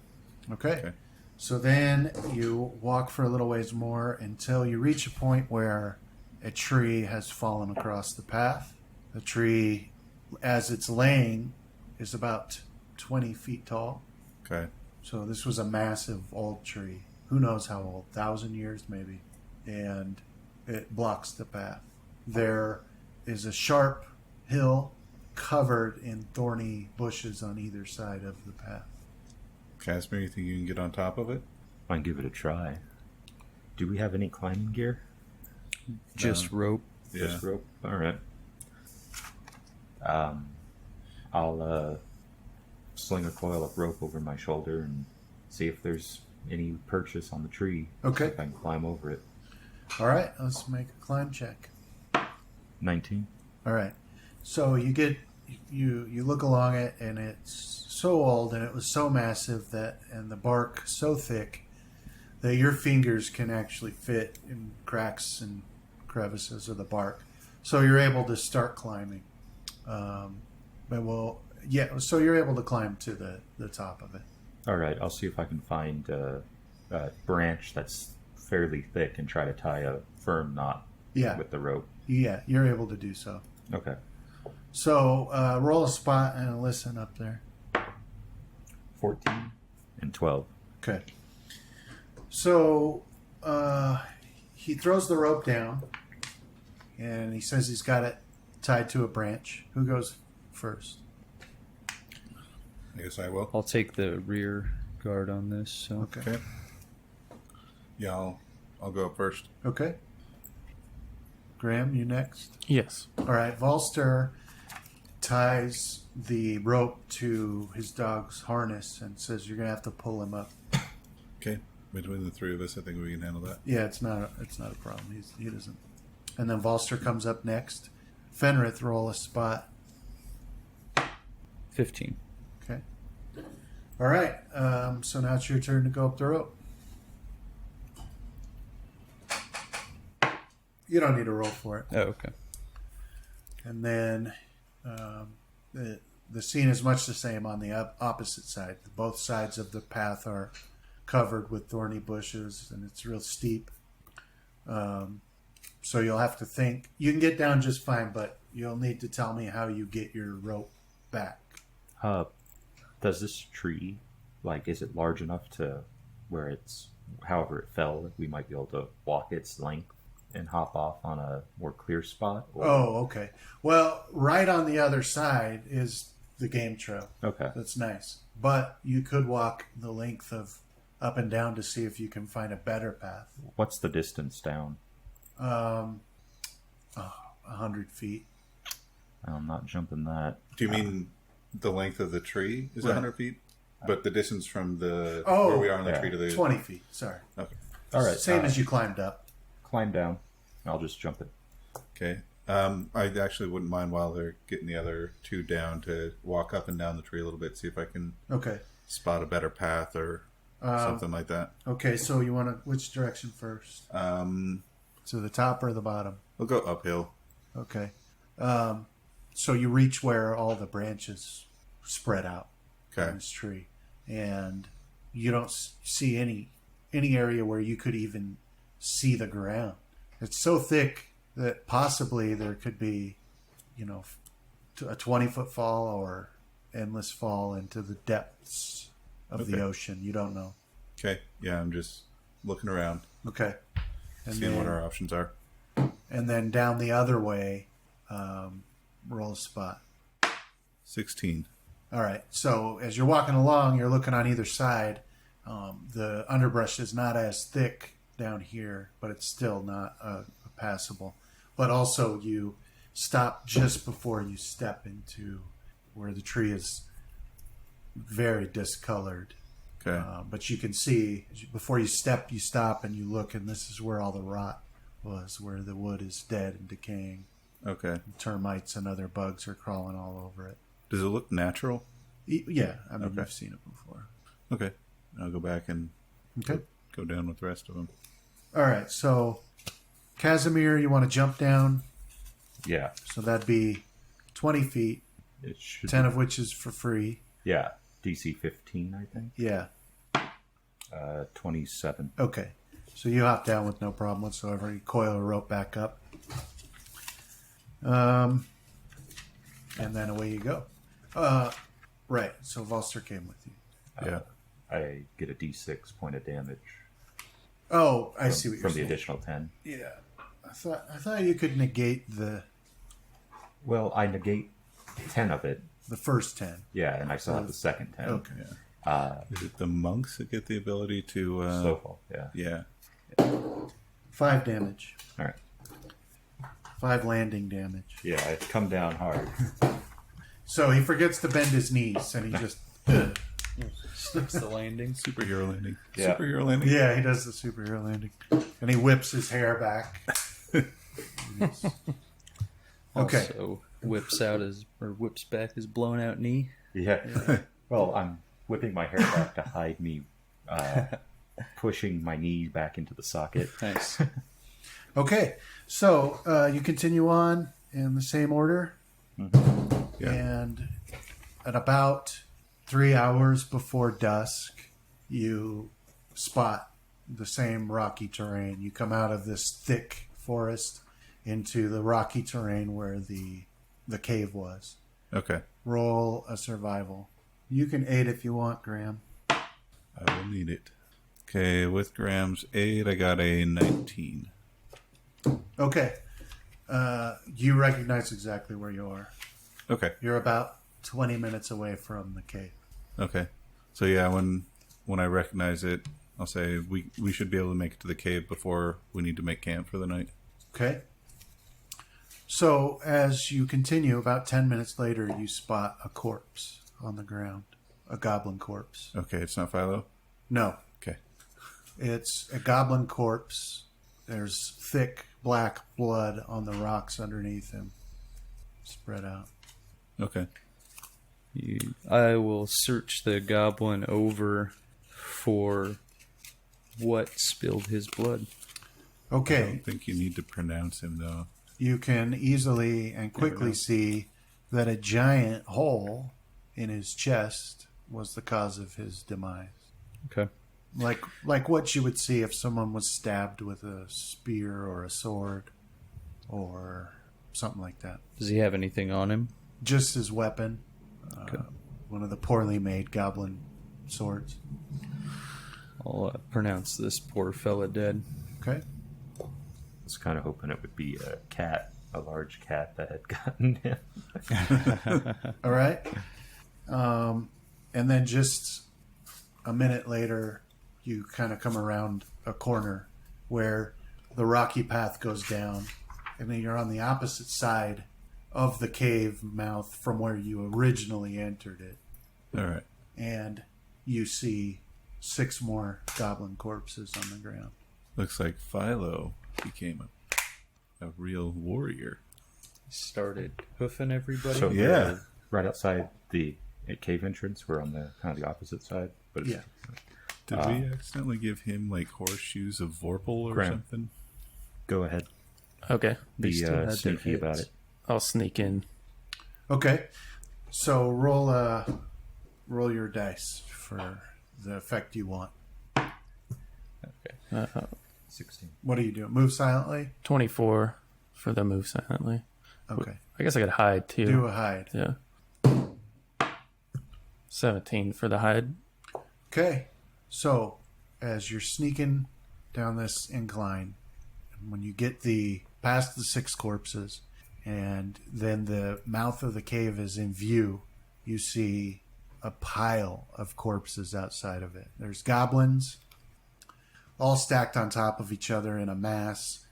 B: Okay. So then you walk for a little ways more until you reach a point where a tree has fallen across the path. The tree, as it's laying, is about 20 feet tall.
D: Okay.
B: So this was a massive old tree. Who knows how old? 1,000 years maybe. And it blocks the path. There is a sharp hill covered in thorny bushes on either side of the path.
D: Casimir, you think you can get on top of it?
E: Might give it a try. Do we have any climbing gear?
C: Just rope.
D: Yeah.
E: Just rope? Alright. I'll sling a coil of rope over my shoulder and see if there's any purchase on the tree.
B: Okay.
E: See if I can climb over it.
B: All right, let's make a climb check.
E: 19.
B: All right. So you look along it, and it's so old, and it was so massive and the bark so thick that your fingers can actually fit in cracks and crevices of the bark. So you're able to start climbing. So you're able to climb to the top of it.
E: Alright, I'll see if I can find a branch that's fairly thick and try to tie a firm knot with the rope.
B: Yeah, you're able to do so.
E: Okay.
B: So roll a spot and listen up there.
E: 14 and 12.
B: Okay. So he throws the rope down, and he says he's got it tied to a branch. Who goes first?
D: I guess I will.
C: I'll take the rear guard on this. So
B: Okay.
D: Yeah, I'll go up first.
B: Okay. Graham, you next.
F: Yes.
B: All right. Volster ties the rope to his dog's harness and says, "You're gonna have to pull him up."
D: Okay. Between the three of us, I think we can handle that.
B: Yeah, it's not a problem. He doesn't. And then Volster comes up next. Fenrith, roll a spot.
C: 15.
B: Okay. All right. So now it's your turn to go up the rope. You don't need to roll for it.
C: Oh, okay.
B: And then the scene is much the same on the opposite side. Both sides of the path are covered with thorny bushes, and it's real steep. So you'll have to think. You can get down just fine, but you'll need to tell me how you get your rope back.
E: Does this tree, is it large enough to where it's, however it fell, we might be able to walk its length and hop off on a more clear spot? Or...
B: Oh, okay. Well, right on the other side is the game trail.
E: Okay.
B: That's nice. But you could walk the length of up and down to see if you can find a better path.
E: What's the distance down?
B: 100 feet.
E: I'm not jumping that.
D: Do you mean the length of the tree is
B: Right.
D: 100 feet? But the distance from the
B: Oh,
D: where we are on the
E: yeah.
D: tree to the
B: 20 feet. Sorry.
D: Okay.
E: All right.
B: Same as you climbed up.
E: Climb down. I'll just jump it.
D: Okay. I actually wouldn't mind while they're getting the other two down to walk up and down the tree a little bit, see if I can
B: Okay.
D: spot a better path or something like that.
B: Okay, so you want to, which direction first? To the top or the bottom?
D: We'll go uphill.
B: Okay. So you reach where all the branches spread out
D: Okay.
B: on this tree, and you don't see any area where you could even see the ground. It's so thick that possibly there could be, a 20-foot fall or endless fall into the depths of the
D: Okay.
B: ocean. You don't know.
D: Okay. Yeah, I'm just looking around,
B: Okay. And
D: seeing what
B: then,
D: our options are.
B: and then down the other way, roll a spot.
D: 16.
B: All right. So as you're walking along, you're looking on either side. The underbrush is not as thick down here, but it's still not passable. But also, you stop just before you step into where the tree is very discolored.
D: Okay.
B: But you can see, before you step, you stop and you look, and this is where all the rot was, where the wood is dead and decaying.
D: Okay.
B: Termites and other bugs are crawling all over it.
D: Does it look natural?
B: Yeah, I mean,
D: Okay.
B: you've seen it before.
D: Okay. I'll go back and
B: Okay.
D: go down with the rest of them.
B: All right, so Casimir, you want to jump down?
E: Yeah.
B: So that'd be 20 feet,
E: It should
B: 10 of which is for free.
E: Yeah. DC 15, I think.
B: Yeah.
E: 27.
B: Okay. So you hop down with no problem whatsoever. You coil a rope back up. And then away you go. Right. So Volster came with you.
D: Yeah.
E: I get a D6 point of damage
B: Oh, I see what you're
E: from the
B: saying.
E: additional 10.
B: Yeah. I thought you could negate the
E: Well, I negate 10 of it.
B: first 10.
E: Yeah, and I still have the second 10.
B: Okay.
D: Is it the monks that get the ability to...
E: Snowfall, yeah.
D: Yeah.
B: 5 damage.
E: All right.
B: 5 landing damage.
E: Yeah, I come down hard.
B: So he forgets to bend his knees and he just
C: Sticks the landing.
D: Superhero landing.
E: Yeah.
D: Superhero landing.
B: yeah, he does the superhero landing. And he whips his hair back. Okay.
C: Also whips back his blown out knee.
E: Yeah. Well, I'm whipping my hair back to hide me pushing my knee back into the socket.
C: Nice.
B: Okay, so you continue on in the same order,
D: Yeah.
B: and at about 3 hours before dusk, you spot the same rocky terrain. You come out of this thick forest into the rocky terrain where the cave was.
D: Okay.
B: Roll a survival. You can aid if you want, Graham.
D: I will need it. Okay, with Graham's aid, I got a 19.
B: Okay, you recognize exactly where you are.
D: Okay.
B: You're about 20 minutes away from the cave.
D: Okay. So yeah, when I recognize it, I'll say we should be able to make it to the cave before we need to make camp for the night.
B: Okay. So as you continue, about 10 minutes later, you spot a corpse on the ground. A goblin corpse.
D: Okay, it's not Philo?
B: No,
D: Okay.
B: it's a goblin corpse. There's thick black blood on the rocks underneath him, spread out.
D: Okay.
C: I will search the goblin over for what spilled his blood.
D: I
B: Okay,
D: don't think you need to pronounce him though.
B: you can easily and quickly see that a giant hole in his chest was the cause of his demise.
C: Okay.
B: Like what you would see if someone was stabbed with a spear or a sword or something like that.
C: Does he have anything on him?
B: Just his weapon,
C: Okay.
B: one of the poorly made goblin swords.
C: I'll pronounce this poor fella dead.
B: Okay.
E: I was kind of hoping it would be a cat, a large cat that had gotten him.
B: All right. And then just a minute later, you kind of come around a corner where the rocky path goes down, and then you're on the opposite side of the cave mouth from where you originally entered it.
D: All right.
B: And you see 6 more goblin corpses on the ground.
D: Looks like Philo became a real warrior.
C: Started hoofing everybody.
E: So
D: Yeah.
E: they're right outside the cave entrance. We're on the kind of the opposite side. But it's,
B: Yeah.
D: Did we accidentally give him like horseshoes of Vorpal or
E: Graham.
D: something?
E: Go ahead.
F: Okay.
C: They still had
E: Be
C: their
E: sneaky about
C: heads.
E: it.
F: I'll sneak in.
B: Okay. So roll your dice for the effect you want.
E: 16.
B: What are you doing? Move silently?
F: 24 for the move silently.
B: Okay.
F: I guess I could hide too.
B: Do a hide.
F: Yeah. 17 for the hide.
B: Okay. So, as you're sneaking down this incline, when you get past the 6 corpses, and then the mouth of the cave is in view, you see a pile of corpses outside of it. There's goblins, all stacked on top of each other in a mass.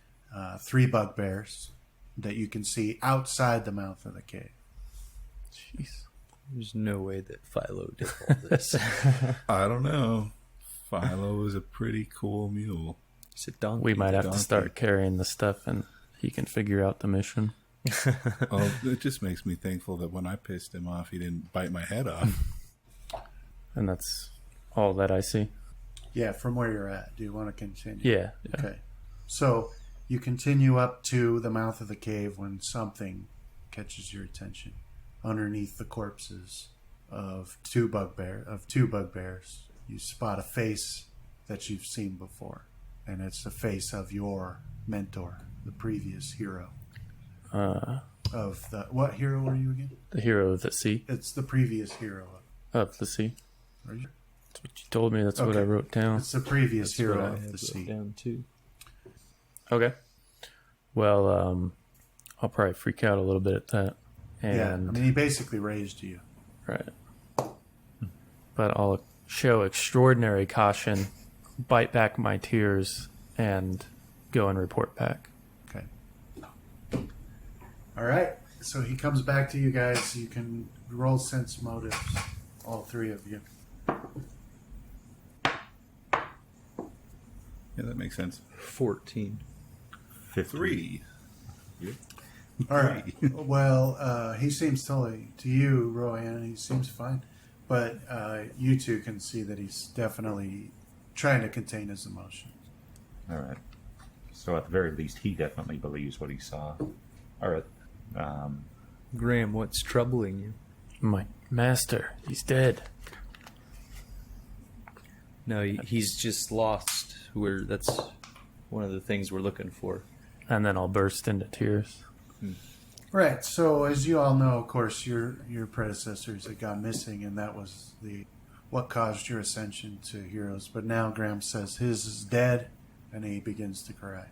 B: 3 bugbears that you can see outside the mouth of the cave.
F: Jeez.
C: There's no way that Philo did all this.
D: I don't know. Philo is a pretty cool mule.
C: It's a donkey.
F: We might have to
D: donkey.
F: start carrying the stuff, and he can figure out the mission.
D: Oh, it just makes me thankful that when I pissed him off, he didn't bite my head off.
F: And that's all that I see.
B: Yeah, from where you're at. Do you want to continue?
F: Yeah.
B: Okay. So you continue up to the mouth of the cave when something catches your attention. Underneath the corpses of two bugbears, you spot a face that you've seen before, and it's the face of your mentor, the previous hero. What hero were you again?
F: The hero of the sea.
B: It's the previous hero.
F: Of the sea.
B: Are you?
F: That's what you told me. That's what I wrote down.
B: It's the previous
C: That's what
B: hero
C: I
B: of
C: had
B: the sea.
C: down too.
F: Okay. Well, I'll probably freak out a little bit at that.
B: Yeah, I
F: And
B: mean, he basically raised you.
F: right. But I'll show extraordinary caution, bite back my tears, and go and report back.
B: Okay. All right. So he comes back to you guys. You can roll sense motives, all three of you.
D: Yeah, that makes sense.
C: 14.
D: 3.
B: All right. Well, he seems to you, Rowan, he seems fine. But you two can see that he's definitely trying to contain his emotions.
E: All right. So at the very least, he definitely believes what he saw. All right.
C: Graham, what's troubling you?
F: My master, he's dead.
C: No, he's just lost. That's one of the things we're looking for.
F: And then I'll burst into tears.
B: Right. So as you all know, of course, your predecessors had gone missing, and that was what caused your ascension to heroes. But now Graham says his is dead, and he begins to cry.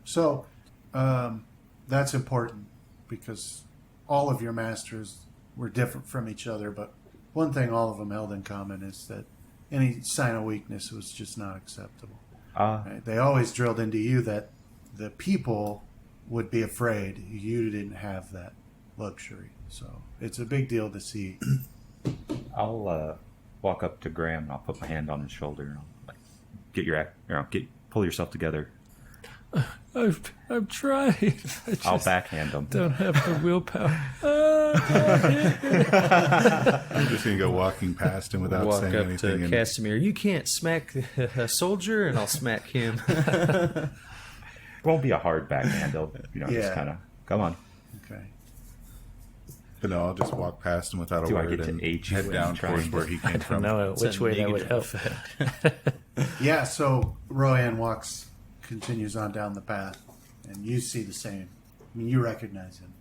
B: So that's important because all of your masters were different from each other, but one thing all of them held in common is that any sign of weakness was just not acceptable. Right? They always drilled into you that the people would be afraid. You didn't have that luxury. So it's a big deal to see.
E: I'll walk up to Graham and I'll put my hand on his shoulder and I'll pull yourself together.
F: I've tried.
E: I'll backhand him.
F: Don't have the willpower.
D: I'm just going to go walking past him without
C: Walk
D: saying
C: up
D: anything.
C: to Casimir. You can't smack a soldier, and I'll smack him.
E: It won't be a hard backhand.
B: Yeah.
E: Just kind of come on.
B: Okay.
D: But no, I'll just walk past him without a
E: Do I
D: word
E: get to
D: and
E: H you
D: head
E: when
D: down
E: you're trying
D: towards
E: to-
D: where he came
F: I
D: from.
F: don't know
C: It's
F: which
C: a
F: way that would help.
C: negative
B: Yeah, so Rohan continues on down the path, and you see the same. I mean, you recognize him.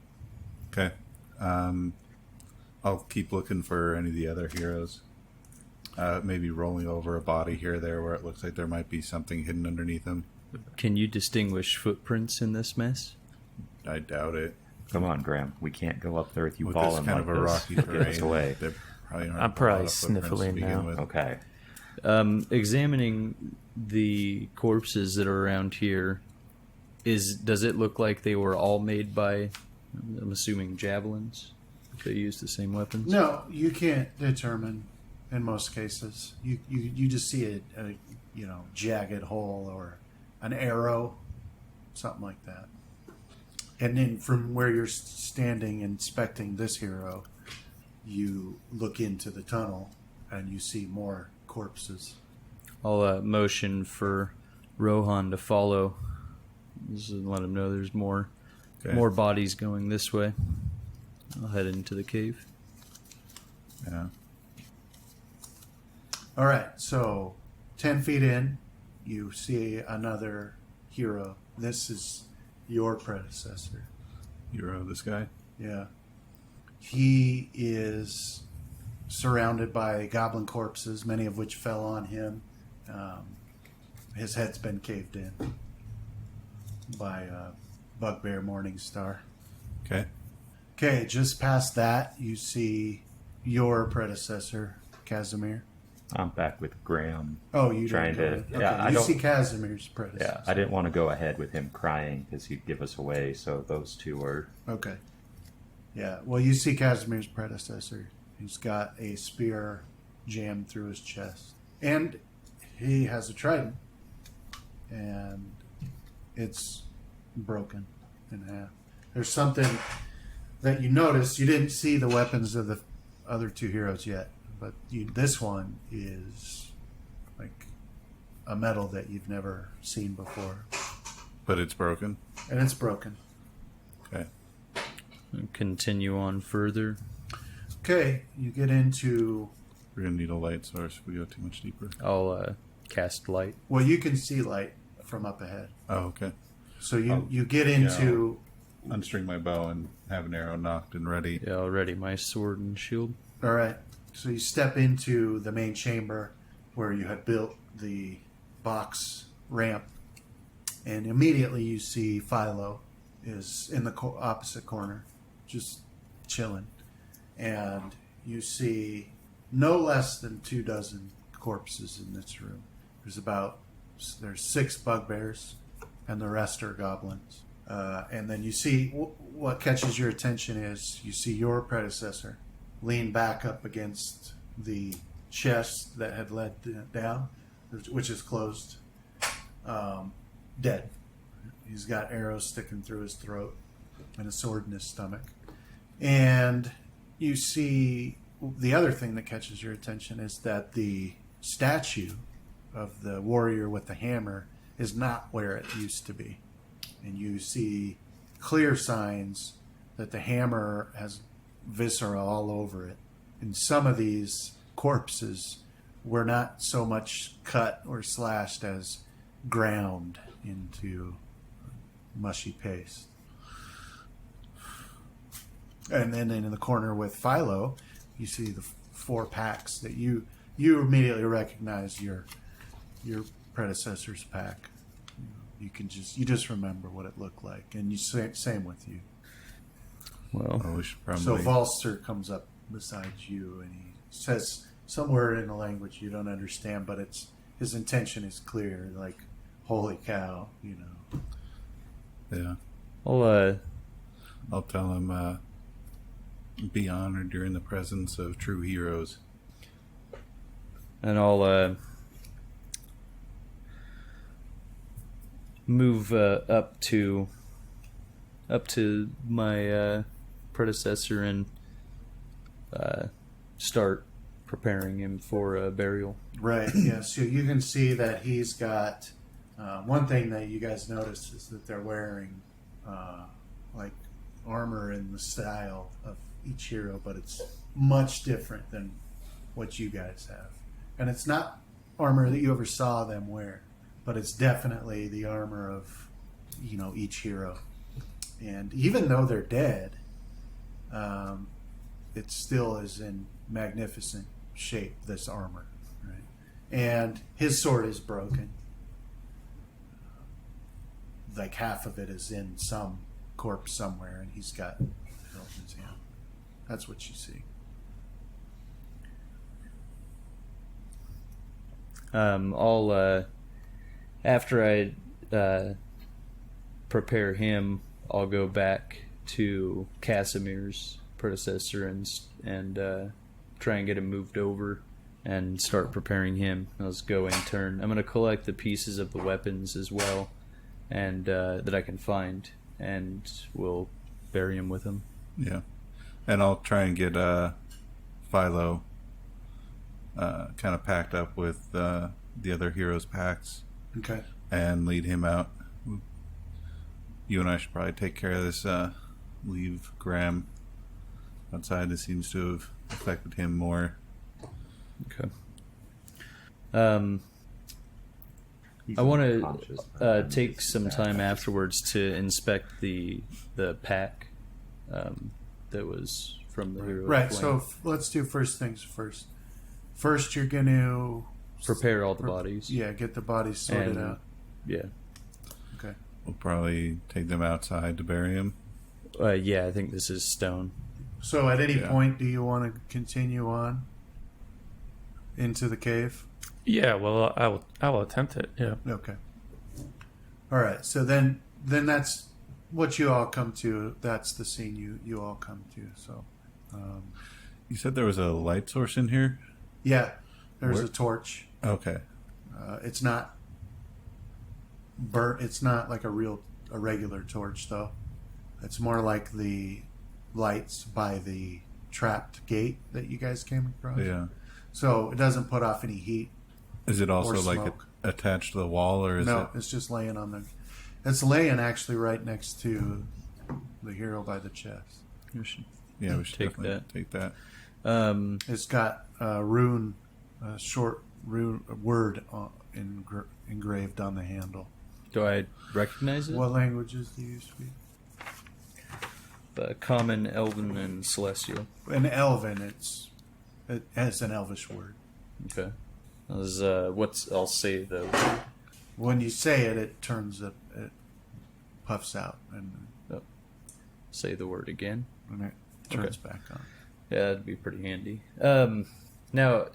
D: Okay. I'll keep looking for any of the other heroes. Maybe rolling over a body here or there where it looks like there might be something hidden underneath them.
C: Can you distinguish footprints in this mess?
D: I doubt it.
E: Come on, Graham. We can't go up there with you
D: With this
E: balling
D: kind
E: like
D: of a
E: this.
D: rocky
E: Get us
D: terrain,
E: away.
D: there probably aren't
F: I'm
D: a
F: probably
D: lot of footprints to
F: sniffling
D: begin
F: now.
D: with.
E: Okay.
C: Examining the corpses that are around here, does it look like they were all made by, I'm assuming, javelins? If they use the same weapons?
B: No, you can't determine in most cases. You just see a jagged hole or an arrow, something like that. And then from where you're standing inspecting this hero, you look into the tunnel and you see more corpses.
C: I'll motion for Rohan to follow. Just to let him know there's more bodies going this way. I'll head into the cave.
D: Yeah.
B: All right, so 10 feet in, you see another hero. This is your predecessor.
D: Hero, this guy?
B: Yeah. He is surrounded by goblin corpses, many of which fell on him. His head's been caved in by Bugbear Morningstar.
D: Okay.
B: Okay, just past that, you see your predecessor, Casimir.
E: I'm back with Graham.
B: Oh, you
E: Trying
B: didn't
E: to-
B: go in.
E: yeah,
B: Okay,
E: I
B: you
E: don't-
B: see Casimir's predecessor.
E: Yeah, I didn't want to go ahead with him crying because he'd give us away. So those two are.
B: Okay. Yeah, well, you see Casimir's predecessor. He's got a spear jammed through his chest. And he has a trident. And it's broken in half. There's something that you notice. You didn't see the weapons of the other two heroes yet. But this one is like a metal that you've never seen before.
D: But it's broken?
B: And it's broken.
D: Okay.
C: Continue on further.
B: Okay, you get into...
D: We're going to need a light source if we go too much deeper.
C: I'll cast light.
B: Well, you can see light from up ahead.
D: Oh, okay.
B: So you get into...
D: Unstring my bow and have an arrow knocked and ready.
C: Yeah, I'll ready my sword and shield.
B: All right. So you step into the main chamber where you had built the box ramp, and immediately you see Filo is in the opposite corner, just chilling. And you see no less than 24 corpses in this room. There's 6 bugbears, and the rest are goblins. And then you see what catches your attention is you see your predecessor lean back up against the chest that had led down, which is closed, dead. He's got arrows sticking through his throat and a sword in his stomach. And you see the other thing that catches your attention is that the statue of the warrior with the hammer is not where it used to be. And you see clear signs that the hammer has viscera all over it. And some of these corpses were not so much cut or slashed as ground into mushy paste. And then in the corner with Filo, you see the 4 packs that you immediately recognize your predecessor's pack. You just remember what it looked like, and same with you.
C: Well,
D: we should probably...
B: So Volster comes up beside you, and he says some word in a language you don't understand, but his intention is clear, like "Holy cow," you know.
D: Yeah.
C: I'll
D: tell him be honored during the presence of true heroes.
C: And I'll move up to my predecessor and start preparing him for a burial.
B: Right. Yeah. So you can see that he's got one thing that you guys notice is that they're wearing like armor in the style of each hero, but it's much different than what you guys have. And it's not armor that you ever saw them wear, but it's definitely the armor of, each hero. And even though they're dead, it still is in magnificent shape, this armor. Right? And his sword is broken. Like half of it is in some corpse somewhere, and he's got it in his hand. That's what you see.
C: I'll after I prepare him, I'll go back to Casimir's predecessor and try and get him moved over and start preparing him. Let's go in turn. I'm going to collect the pieces of the weapons as well, and that I can find, and we'll bury him with him.
D: Yeah, and I'll try and get Filo kind of packed up with the other heroes' packs.
B: Okay.
D: And lead him out. You and I should probably take care of this. Leave Graham outside. This seems to have affected him more.
C: Okay. I want to take some time afterwards to inspect the pack that was from the hero.
B: Right. So let's do first things first. First, you're going to
C: prepare all the bodies.
B: Yeah, get the bodies sorted out.
C: Yeah.
B: Okay.
D: We'll probably take them outside to bury him.
C: Yeah, I think this is stone.
B: So at any point, do you want to continue on into the cave?
F: Yeah, well, I will attempt it. Yeah.
B: Okay. All right. So then that's what you all come to. That's the scene you all come to. So
D: You said there was a light source in here?
B: Yeah, there's
D: Where?
B: a torch.
D: Okay.
B: It's not burnt. It's not like a regular torch, though. It's more like the lights by the trapped gate that you guys came across.
D: Yeah.
B: So it doesn't put off any heat.
D: Is it also
B: Or
D: like
B: smoke.
D: attached to the wall, or is
B: No,
D: it?
B: it's just laying on the. It's laying actually right next to the hero by the chest.
D: Yeah, we should
C: Take
D: definitely
C: that.
D: take that.
B: It's got a short rune word engraved on the handle.
C: Do I recognize it?
B: What languages do you speak?
C: Common, Elven, and Celestial.
B: In Elven, it has an Elvish word.
C: Okay. I'll say the.
B: When you say it, it puffs out and
C: Say the word again.
B: it turns back on.
C: Yeah, that'd be pretty handy. Now,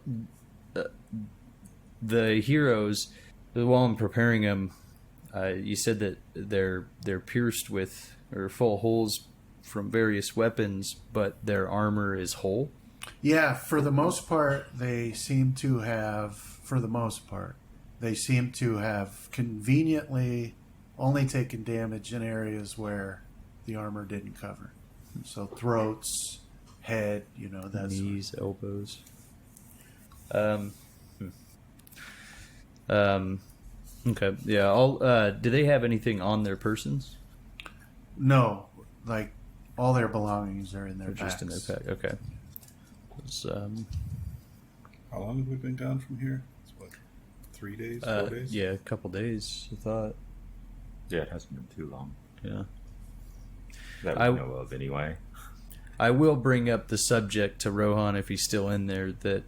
C: the heroes, while I'm preparing them, you said that they're pierced with or full holes from various weapons, but their armor is whole.
B: Yeah, for the most part, they seem to have conveniently only taken damage in areas where the armor didn't cover. So throats, head, that's
C: Knees, elbows. Okay. Yeah. Do they have anything on their persons?
B: no, like all their belongings are in their
C: Or
B: backs.
C: just in their pack? Okay. 'Cause,
D: How long have we been gone from here? It's what, 3 days, 4 days?
C: yeah, a couple days. I thought.
E: Yeah, it hasn't been too long.
C: Yeah.
E: That we know of, anyway.
C: I will bring up the subject to Rohan if he's still in there. That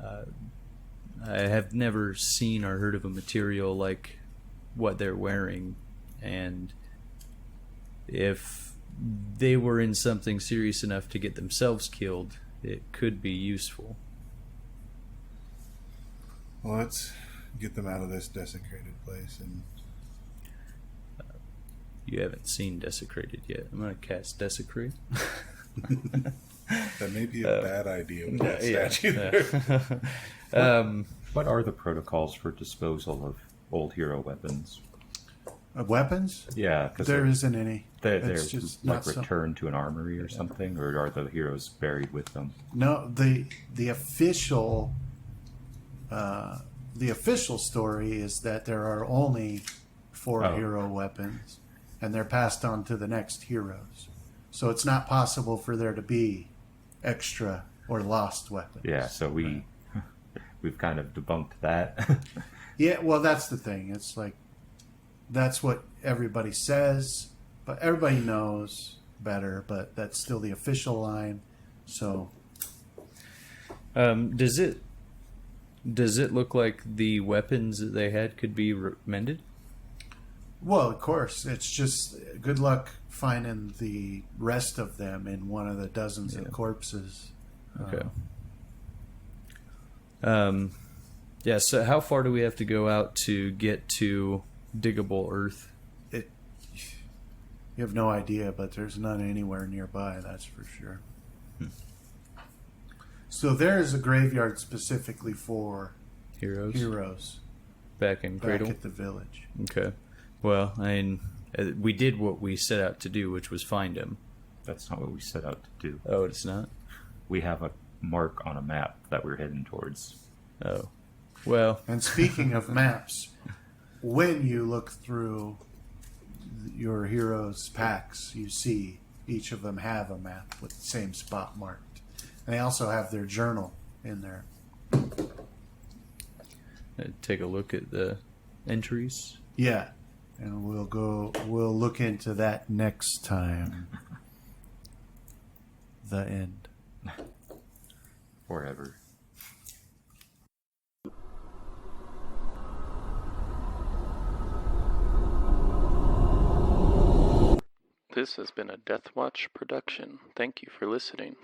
C: I have never seen or heard of a material like what they're wearing, and if they were in something serious enough to get themselves killed, it could be useful.
B: Well, let's get them out of this desecrated place. And
C: You haven't seen Desecrated yet. I'm going to cast Desecrate.
D: That may be a bad idea with that
C: Yeah,
D: statue.
C: yeah.
E: What are the protocols for disposal of old hero weapons?
B: weapons?
E: Yeah, because
B: There isn't any.
E: they're
B: It's just
E: like
B: not
E: returned to an armory or something, or are the heroes buried with them?
B: No, the official story is that there are only 4 hero weapons, and they're passed on to the next heroes. So it's not possible for there to be extra or lost weapons.
E: Yeah, so we've kind of debunked that.
B: Yeah, well, that's the thing. It's like that's what everybody says, but everybody knows better. But that's still the official line. So
C: Does it look like the weapons that they had could be mended?
B: well, of course, it's just good luck finding the rest of them in one of the dozens of corpses.
C: Okay. Yeah, so how far do we have to go out to get to diggable earth?
B: You have no idea, but there's none anywhere nearby, that's for sure. So there is a graveyard specifically for
C: Heroes? Back in Cradle?
B: back at the village.
C: Okay. Well, I mean, we did what we set out to do, which was find him.
E: That's not what we set out to do.
C: Oh, it's not?
E: We have a mark on a map that we're heading towards.
C: Oh. Well,
B: And speaking of maps, when you look through your heroes' packs, you see each of them have a map with the same spot marked. And they also have their journal in there.
C: take a look at the entries.
B: Yeah. And we'll look into that next time. The end.
E: Forever.
F: This has been a Death Watch production. Thank you for listening.